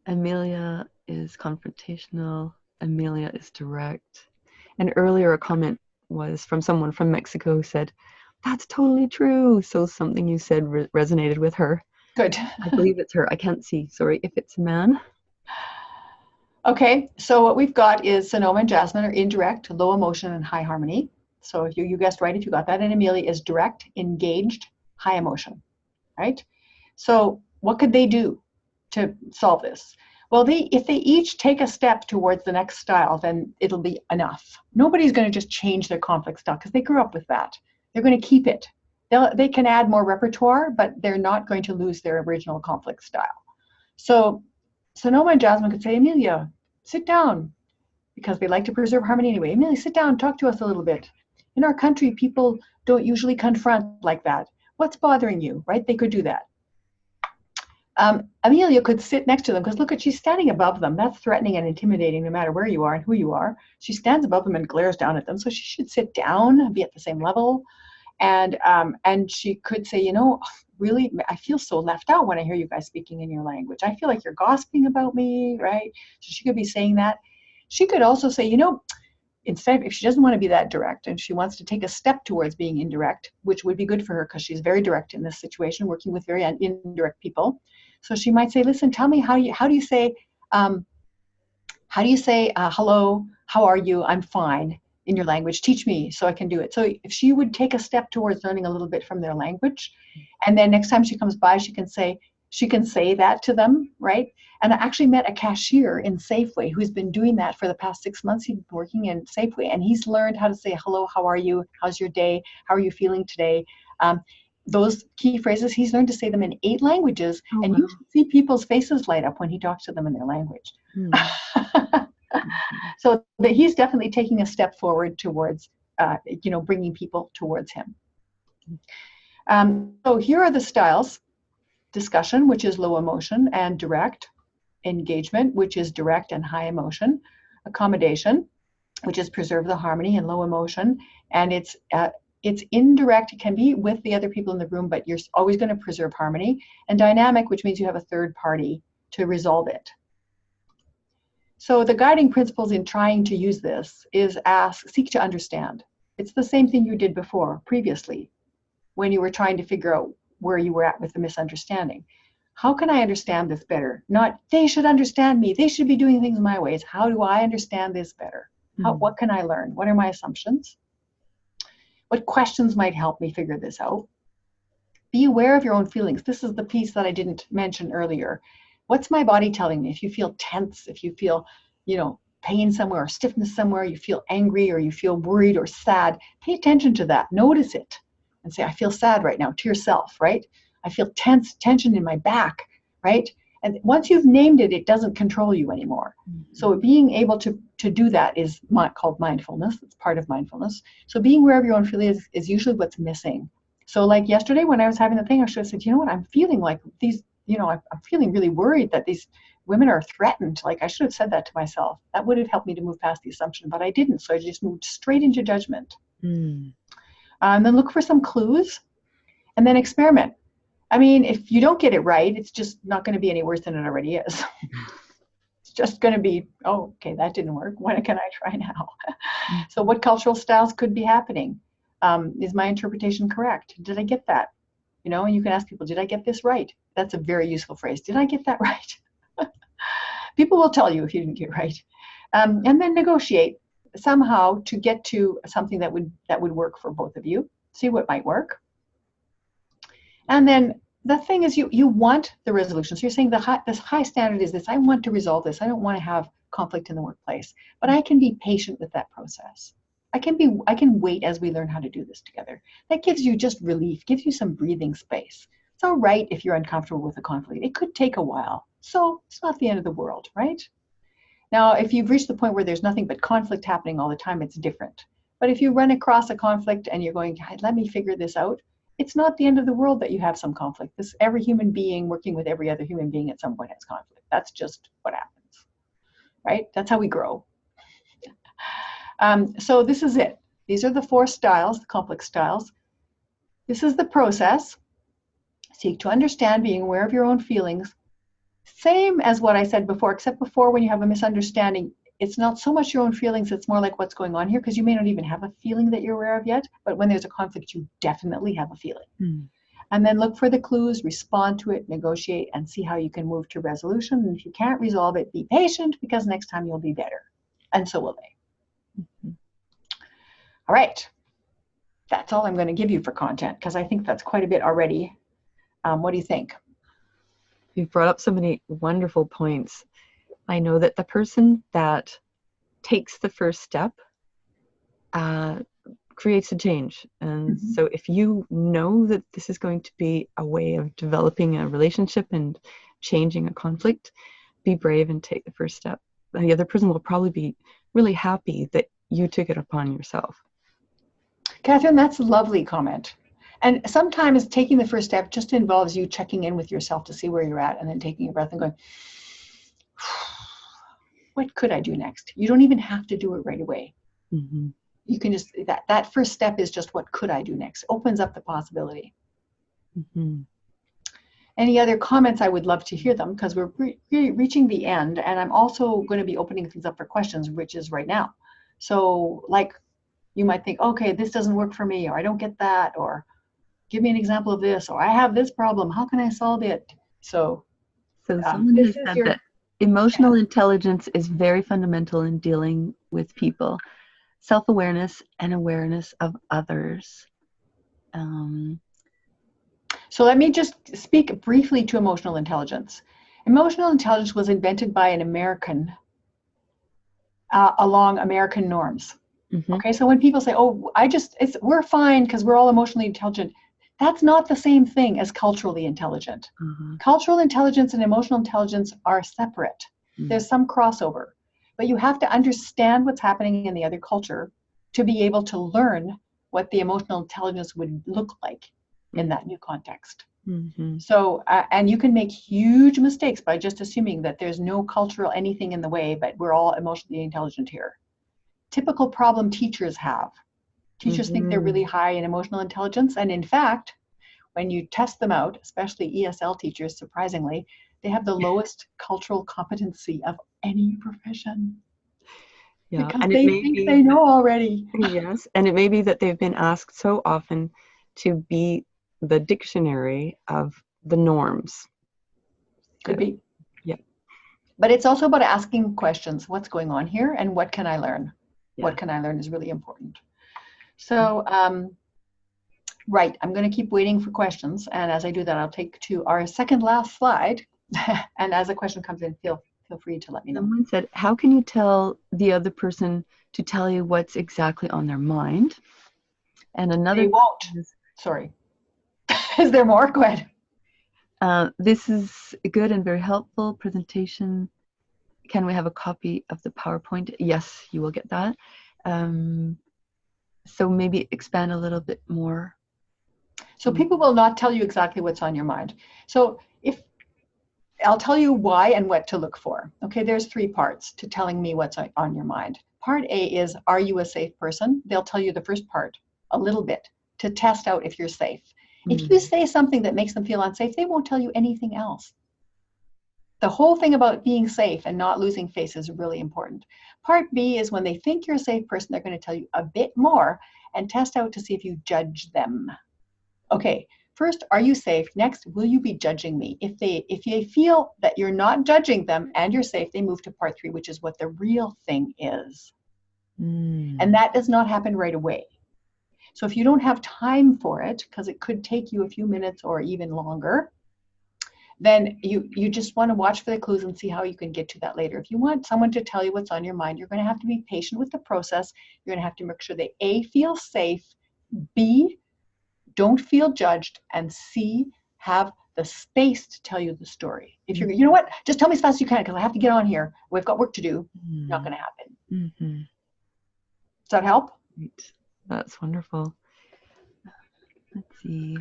[SPEAKER 3] Amelia is confrontational, Amelia is direct. And earlier a comment was from someone from Mexico who said, that's totally true. So something you said resonated with her.
[SPEAKER 2] Good.
[SPEAKER 3] I believe it's her. I can't see, sorry, if it's a man.
[SPEAKER 2] Okay, so what we've got is Sonoma and Jasmine are indirect, low emotion, and high harmony. So if you guessed right if you got that. And Amelia is direct, engaged, high emotion, right? So what could they do to solve this? Well, if they each take a step towards the next style, then it'll be enough. Nobody's going to just change their conflict style because they grew up with that. They're going to keep it. They can add more repertoire, but they're not going to lose their original conflict style. So Sonoma and Jasmine could say, Amelia, sit down, because they like to preserve harmony anyway. Amelia, sit down, talk to us a little bit. In our country, people don't usually confront like that. What's bothering you, right? They could do that. Amelia could sit next to them because look, she's standing above them. That's threatening and intimidating no matter where you are and who you are. She stands above them and glares down at them. So she should sit down and be at the same level. And she could say, really, I feel so left out when I hear you guys speaking in your language. I feel like you're gossiping about me, right? So she could be saying that. She could also say, instead, if she doesn't want to be that direct and she wants to take a step towards being indirect, which would be good for her because she's very direct in this situation, working with very indirect people. So she might say, listen, tell me how do you say hello, how are you, I'm fine in your language, teach me so I can do it. So if she would take a step towards learning a little bit from their language, and then next time she comes by, she can say that to them, right? And I actually met a cashier in Safeway who's been doing that for the past 6 months. He's been working in Safeway and he's learned how to say, hello, how are you? How's your day? How are you feeling today? those key phrases, he's learned to say them in 8 languages,
[SPEAKER 3] Oh,
[SPEAKER 2] and
[SPEAKER 3] wow.
[SPEAKER 2] you should see people's faces light up when he talks to them in their language. So that he's definitely taking a step forward towards, bringing people towards him. So here are the styles: discussion, which is low emotion and direct; engagement, which is direct and high emotion; accommodation, which is preserve the harmony and low emotion, and it's indirect. It can be with the other people in the room, but you're always going to preserve harmony; and dynamic, which means you have a third party to resolve it. So the guiding principles in trying to use this is seek to understand. It's the same thing you did previously, when you were trying to figure out where you were at with the misunderstanding. How can I understand this better? Not, they should understand me, they should be doing things my ways. How do I understand this better? What can I learn? What are my assumptions? What questions might help me figure this out? Be aware of your own feelings. This is the piece that I didn't mention earlier. What's my body telling me? If you feel tense, if you feel, pain somewhere or stiffness somewhere, you feel angry or you feel worried or sad, pay attention to that. Notice it and say, I feel sad right now, to yourself, right? I feel tension in my back, right? And once you've named it, it doesn't control you anymore. So being able to do that is called mindfulness. It's part of mindfulness. So being aware of your own feelings is usually what's missing. So like yesterday when I was having the thing, I should have said, you know what, I'm feeling like these, I'm feeling really worried that these women are threatened. Like I should have said that to myself. That would have helped me to move past the assumption, but I didn't. So I just moved straight into judgment. And then look for some clues and then experiment. I mean, if you don't get it right, it's just not going to be any worse than it already is. It's just going to be, oh, okay, that didn't work. What can I try now? So what cultural styles could be happening? Is my interpretation correct? Did I get that? And you can ask people, did I get this right? That's a very useful phrase. Did I get that right? People will tell you if you didn't get it right. And then negotiate somehow to get to something that would work for both of you. See what might work. And then the thing is, you want the resolution. So you're saying this high standard is this. I want to resolve this. I don't want to have conflict in the workplace, but I can be patient with that process. I can wait as we learn how to do this together. That gives you just relief, gives you some breathing space. It's all right if you're uncomfortable with a conflict. It could take a while. So it's not the end of the world, right? Now, if you've reached the point where there's nothing but conflict happening all the time, it's different. But if you run across a conflict and you're going, let me figure this out, it's not the end of the world that you have some conflict. Every human being working with every other human being at some point has conflict. That's just what happens, right? That's how we grow. So this is it. These are the 4 styles, the complex styles. This is the process. Seek to understand, being aware of your own feelings. Same as what I said before, except before when you have a misunderstanding, it's not so much your own feelings, it's more like what's going on here, because you may not even have a feeling that you're aware of yet, but when there's a conflict, you definitely have a feeling. And then look for the clues, respond to it, negotiate, and see how you can move to resolution. And if you can't resolve it, be patient, because next time you'll be better. And so will they. All right. That's all I'm going to give you for content, because I think that's quite a bit already. What do you think?
[SPEAKER 3] You've brought up so many wonderful points. I know that the person that takes the first step creates a change. And so if you know that this is going to be a way of developing a relationship and changing a conflict, be brave and take the first step. And the other person will probably be really happy that you took it upon yourself.
[SPEAKER 2] Catherine, that's a lovely comment. And sometimes taking the first step just involves you checking in with yourself to see where you're at, and then taking a breath and going, what could I do next? You don't even have to do it right away. You can just, that first step is just, what could I do next? Opens up the possibility. Any other comments? I would love to hear them, because we're reaching the end, and I'm also going to be opening things up for questions, which is right now. So like, you might think, okay, this doesn't work for me, or I don't get that, or give me an example of this, or I have this problem, how can I solve it? So
[SPEAKER 3] someone has said that emotional intelligence is very fundamental in dealing with people. Self-awareness and awareness of others.
[SPEAKER 2] So let me just speak briefly to emotional intelligence. Emotional intelligence was invented by an American along American norms. Okay, so when people say, oh, we're fine because we're all emotionally intelligent, That's not the same thing as culturally intelligent. Cultural intelligence and emotional intelligence are separate. There's some crossover, but you have to understand what's happening in the other culture to be able to learn what the emotional intelligence would look like in that new context. So, and you can make huge mistakes by just assuming that there's no cultural anything in the way, but we're all emotionally intelligent here. Typical problem teachers have. Teachers think they're really high in emotional intelligence, and in fact, when you test them out, especially ESL teachers, surprisingly, they have the lowest cultural competency of any profession.
[SPEAKER 3] Yeah,
[SPEAKER 2] because
[SPEAKER 3] and
[SPEAKER 2] they think they know already.
[SPEAKER 3] Yes, and it may be that they've been asked so often to be the dictionary of the norms.
[SPEAKER 2] Could be.
[SPEAKER 3] Yeah.
[SPEAKER 2] But it's also about asking questions. What's going on here, and what can I learn?
[SPEAKER 3] Yeah.
[SPEAKER 2] What can I learn is really important. So, right, I'm going to keep waiting for questions, and as I do that, I'll take to our second last slide. And as a question comes in, feel free to let me know.
[SPEAKER 3] Someone said, how can you tell the other person to tell you what's exactly on their mind? And another
[SPEAKER 2] They won't. Sorry. Is there more? Go ahead.
[SPEAKER 3] This is a good and very helpful presentation. Can we have a copy of the PowerPoint? Yes, you will get that. So maybe expand a little bit more.
[SPEAKER 2] So people will not tell you exactly what's on your mind. So if I'll tell you why and what to look for. Okay, there's 3 parts to telling me what's on your mind. Part A is, are you a safe person? They'll tell you the first part a little bit to test out if you're safe. If you say something that makes them feel unsafe, they won't tell you anything else. The whole thing about being safe and not losing face is really important. Part B is when they think you're a safe person, they're going to tell you a bit more and test out to see if you judge them. Okay, first, are you safe? Next, will you be judging me? If they feel that you're not judging them and you're safe, they move to part 3, which is what the real thing is. And that does not happen right away. So if you don't have time for it, because it could take you a few minutes or even longer, then you just want to watch for the clues and see how you can get to that later. If you want someone to tell you what's on your mind, you're going to have to be patient with the process. You're going to have to make sure they A, feel safe, B, don't feel judged, and C, have the space to tell you the story. If you're, you know what, just tell me as fast as you can because I have to get on here. We've got work to do. Not going to happen. Does that help?
[SPEAKER 3] Great. That's wonderful. Let's see.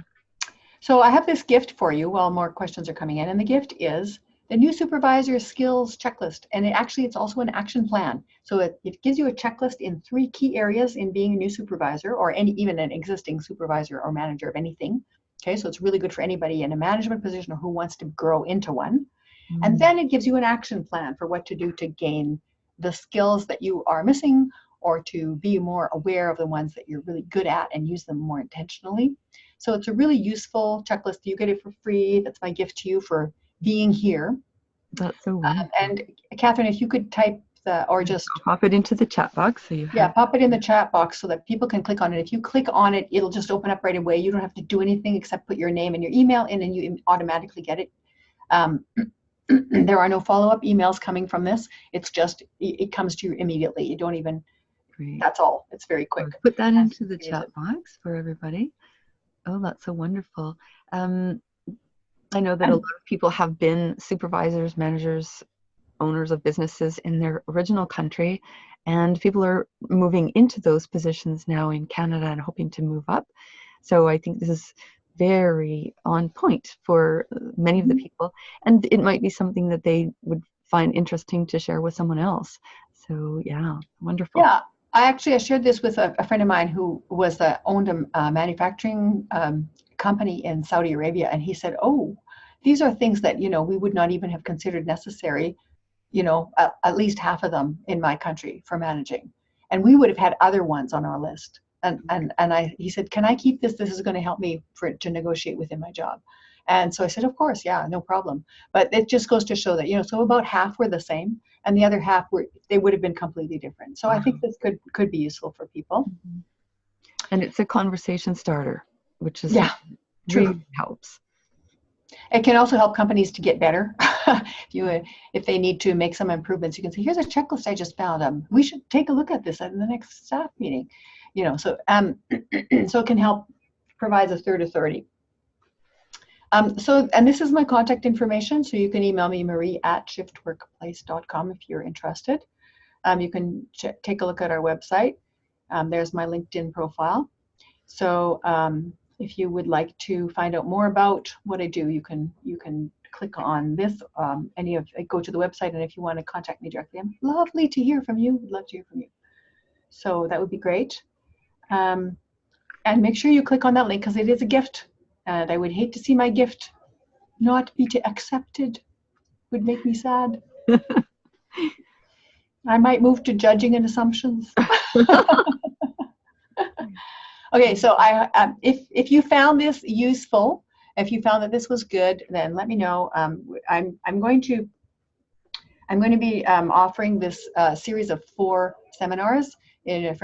[SPEAKER 2] So I have this gift for you while more questions are coming in, and the gift is the new supervisor skills checklist, and it's also an action plan. So it gives you a checklist in 3 key areas in being a new supervisor, or even an existing supervisor or manager of anything. Okay, so it's really good for anybody in a management position or who wants to grow into one. And then it gives you an action plan for what to do to gain the skills that you are missing, or to be more aware of the ones that you're really good at and use them more intentionally. So it's a really useful checklist. You get it for free. That's my gift to you for being here.
[SPEAKER 3] That's so wonderful.
[SPEAKER 2] And Catherine, if you could type or just
[SPEAKER 3] pop it into the chat box. So you
[SPEAKER 2] pop it in the chat box so that people can click on it. If you click on it, it'll just open up right away. You don't have to do anything except put your name and your email in, and you automatically get it. There are no follow-up emails coming from this. It's just, it comes to you immediately. You don't even, that's all. It's very quick.
[SPEAKER 3] I'll put that into the chat box for everybody. Oh, that's so wonderful. I know that a lot of people have been supervisors, managers, owners of businesses in their original country, and people are moving into those positions now in Canada and hoping to move up. So I think this is very on point for many of the people, and it might be something that they would find interesting to share with someone else. So yeah, wonderful.
[SPEAKER 2] Yeah, I shared this with a friend of mine who owned a manufacturing company in Saudi Arabia, and he said, oh, these are things that, we would not even have considered necessary, at least half of them in my country for managing. And we would have had other ones on our list. And he said, can I keep this? This is going to help me to negotiate within my job. And so I said, of course, yeah, no problem. But it just goes to show that, so about half were the same, and the other half they would have been completely different. So I think this could be useful for people.
[SPEAKER 3] And it's a conversation starter, which is
[SPEAKER 2] really
[SPEAKER 3] helps.
[SPEAKER 2] It can also help companies to get better. If they need to make some improvements, you can say, here's a checklist I just found. We should take a look at this in the next staff meeting. So it can help provides a third authority. And this is my contact information, so you can email me, marie@shiftworkplace.com, if you're interested. You can take a look at our website. There's my LinkedIn profile. So if you would like to find out more about what I do, you can click on this, go to the website, and if you want to contact me directly, I'm lovely to hear from you. Would love to hear from you. So that would be great. And make sure you click on that link, because it is a gift, and I would hate to see my gift not be accepted. Would make me sad. I might move to judging and assumptions. Okay, so if you found this useful, if you found that this was good, then let me know. I'm going to be offering this series of 4 seminars in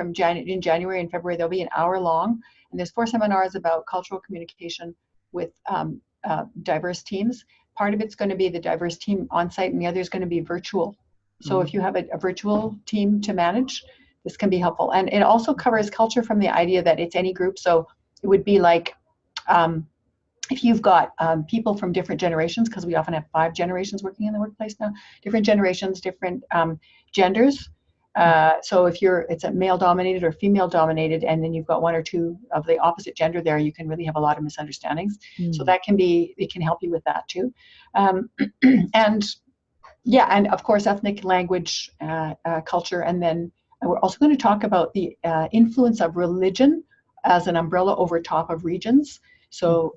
[SPEAKER 2] January and February. They'll be an hour long, and there's 4 seminars about cultural communication with diverse teams. Part of it's going to be the diverse team on site, and the other is going to be virtual. So if you have a virtual team to manage, this can be helpful. And it also covers culture from the idea that it's any group. So it would be like if you've got people from different generations, because we often have 5 generations working in the workplace now, different generations, different genders. So if it's a male dominated or female dominated, and then you've got 1 or 2 of the opposite gender there, you can really have a lot of misunderstandings. So it can help you with that too. And of course, ethnic, language, culture, and then we're also going to talk about the influence of religion as an umbrella over top of regions. So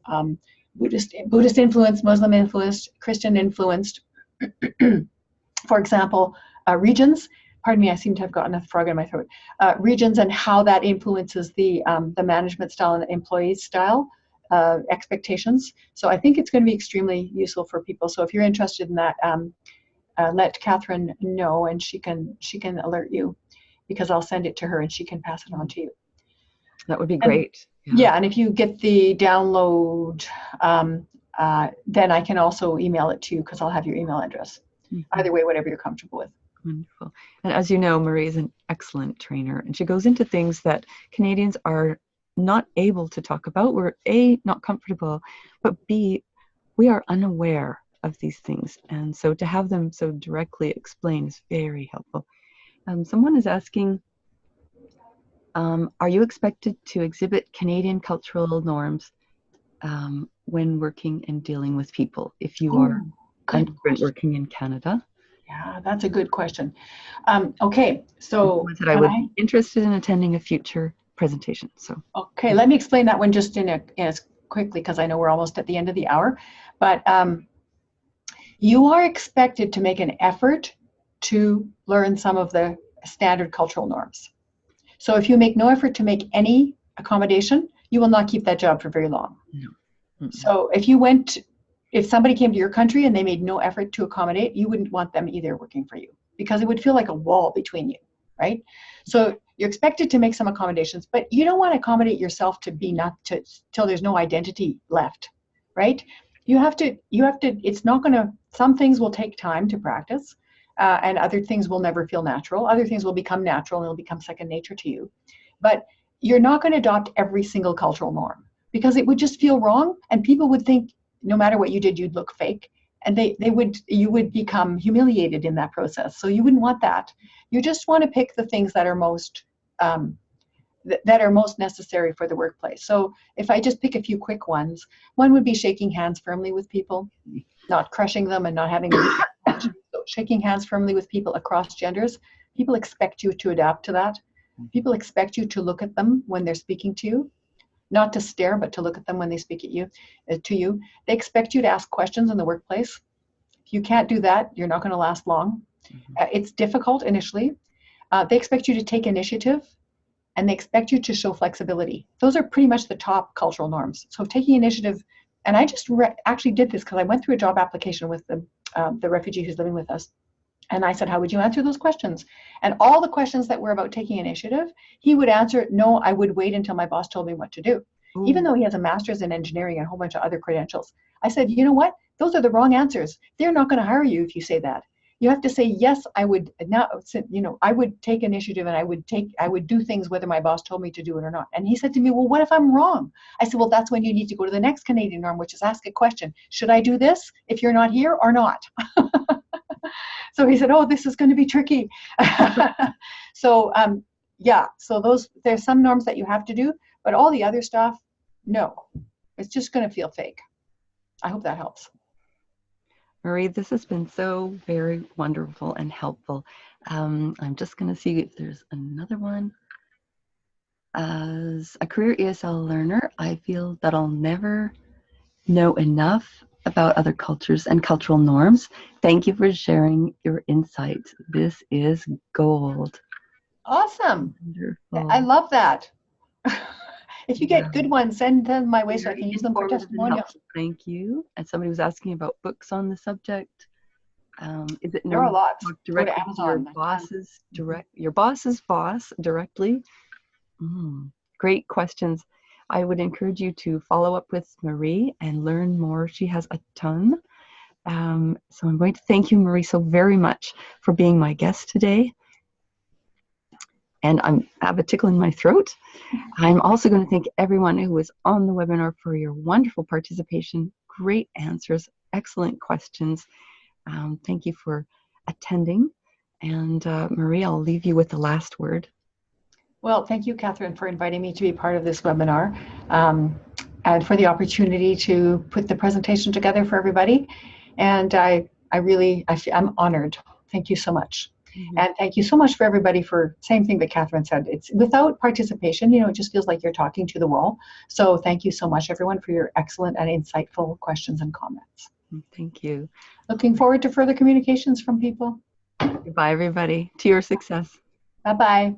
[SPEAKER 2] Buddhist influenced, Muslim influenced, Christian influenced. For example, regions. Pardon me, I seem to have gotten a frog in my throat. Regions and how that influences the management style and the employee style expectations. So I think it's going to be extremely useful for people. So if you're interested in that, let Catherine know, and she can alert you, because I'll send it to her and she can pass it on to you.
[SPEAKER 3] That would be great.
[SPEAKER 2] Yeah, and if you get the download, then I can also email it to you, because I'll have your email address. Either way, whatever you're comfortable with.
[SPEAKER 3] Wonderful. And as you know, Marie is an excellent trainer, and she goes into things that Canadians are not able to talk about. We're A, not comfortable, but B, we are unaware of these things. And so to have them so directly explained is very helpful. Someone is asking, are you expected to exhibit Canadian cultural norms when working and dealing with people if you are an immigrant working in Canada?
[SPEAKER 2] Yeah, that's a good question. Okay, so
[SPEAKER 3] I would be interested in attending a future presentation. So
[SPEAKER 2] okay, let me explain that one just as quickly, because I know we're almost at the end of the hour. But you are expected to make an effort to learn some of the standard cultural norms. So if you make no effort to make any accommodation, you will not keep that job for very long.
[SPEAKER 3] No.
[SPEAKER 2] So if somebody came to your country and they made no effort to accommodate, you wouldn't want them either working for you, because it would feel like a wall between you, right? So you're expected to make some accommodations, but you don't want to accommodate yourself till there's no identity left, right? You have to, it's not going to, some things will take time to practice, and other things will never feel natural. Other things will become natural and it'll become second nature to you. But you're not going to adopt every single cultural norm, because it would just feel wrong, and people would think no matter what you did, you'd look fake, and you would become humiliated in that process. So you wouldn't want that. You just want to pick the things that are most necessary for the workplace. So if I just pick a few quick ones, one would be shaking hands firmly with people, not crushing them and not having so shaking hands firmly with people across genders. People expect you to adapt to that. People expect you to look at them when they're speaking to you, not to stare, but to look at them when they speak at you, to you. They expect you to ask questions in the workplace. If you can't do that, you're not going to last long. It's difficult initially. They expect you to take initiative, and they expect you to show flexibility. Those are pretty much the top cultural norms. So taking initiative, and I just actually did this because I went through a job application with the refugee who's living with us. And I said, how would you answer those questions? And all the questions that were about taking initiative, he would answer, no, I would wait until my boss told me what to do. Even though he has a master's in engineering and a whole bunch of other credentials. I said, you know what? Those are the wrong answers. They're not going to hire you if you say that. You have to say, yes, I would now, I would take initiative, and I would do things whether my boss told me to do it or not. And he said to me, well, what if I'm wrong? I said, well, that's when you need to go to the next Canadian norm, which is ask a question. Should I do this if you're not here or not? So he said, oh, this is going to be tricky. So there's some norms that you have to do, but all the other stuff, no, it's just going to feel fake. I hope that helps.
[SPEAKER 3] Marie, this has been so very wonderful and helpful. I'm just going to see if there's another one. As a career ESL learner, I feel that I'll never know enough about other cultures and cultural norms. Thank you for sharing your insights. This is gold.
[SPEAKER 2] Awesome.
[SPEAKER 3] Wonderful.
[SPEAKER 2] I love that. If you get good ones, send them my way so I can use them for
[SPEAKER 3] Informative and
[SPEAKER 2] testimonials.
[SPEAKER 3] helpful. Thank you. And somebody was asking about books on the subject. Is it
[SPEAKER 2] There are lots.
[SPEAKER 3] directly
[SPEAKER 2] Go to
[SPEAKER 3] to your
[SPEAKER 2] Amazon.
[SPEAKER 3] boss's boss directly? Great questions. I would encourage you to follow up with Marie and learn more. She has a ton. So I'm going to thank you, Marie, so very much for being my guest today. And I have a tickle in my throat. I'm also going to thank everyone who was on the webinar for your wonderful participation, great answers, excellent questions. Thank you for attending. And Marie, I'll leave you with the last word.
[SPEAKER 2] Well, thank you, Catherine, for inviting me to be part of this webinar and for the opportunity to put the presentation together for everybody. And I'm honored. Thank you so much. And thank you so much for everybody for same thing that Catherine said. It's without participation, it just feels like you're talking to the wall. So thank you so much, everyone, for your excellent and insightful questions and comments.
[SPEAKER 3] Thank you.
[SPEAKER 2] Looking forward to further communications from people.
[SPEAKER 3] Goodbye, everybody. To your success.
[SPEAKER 2] Bye-bye.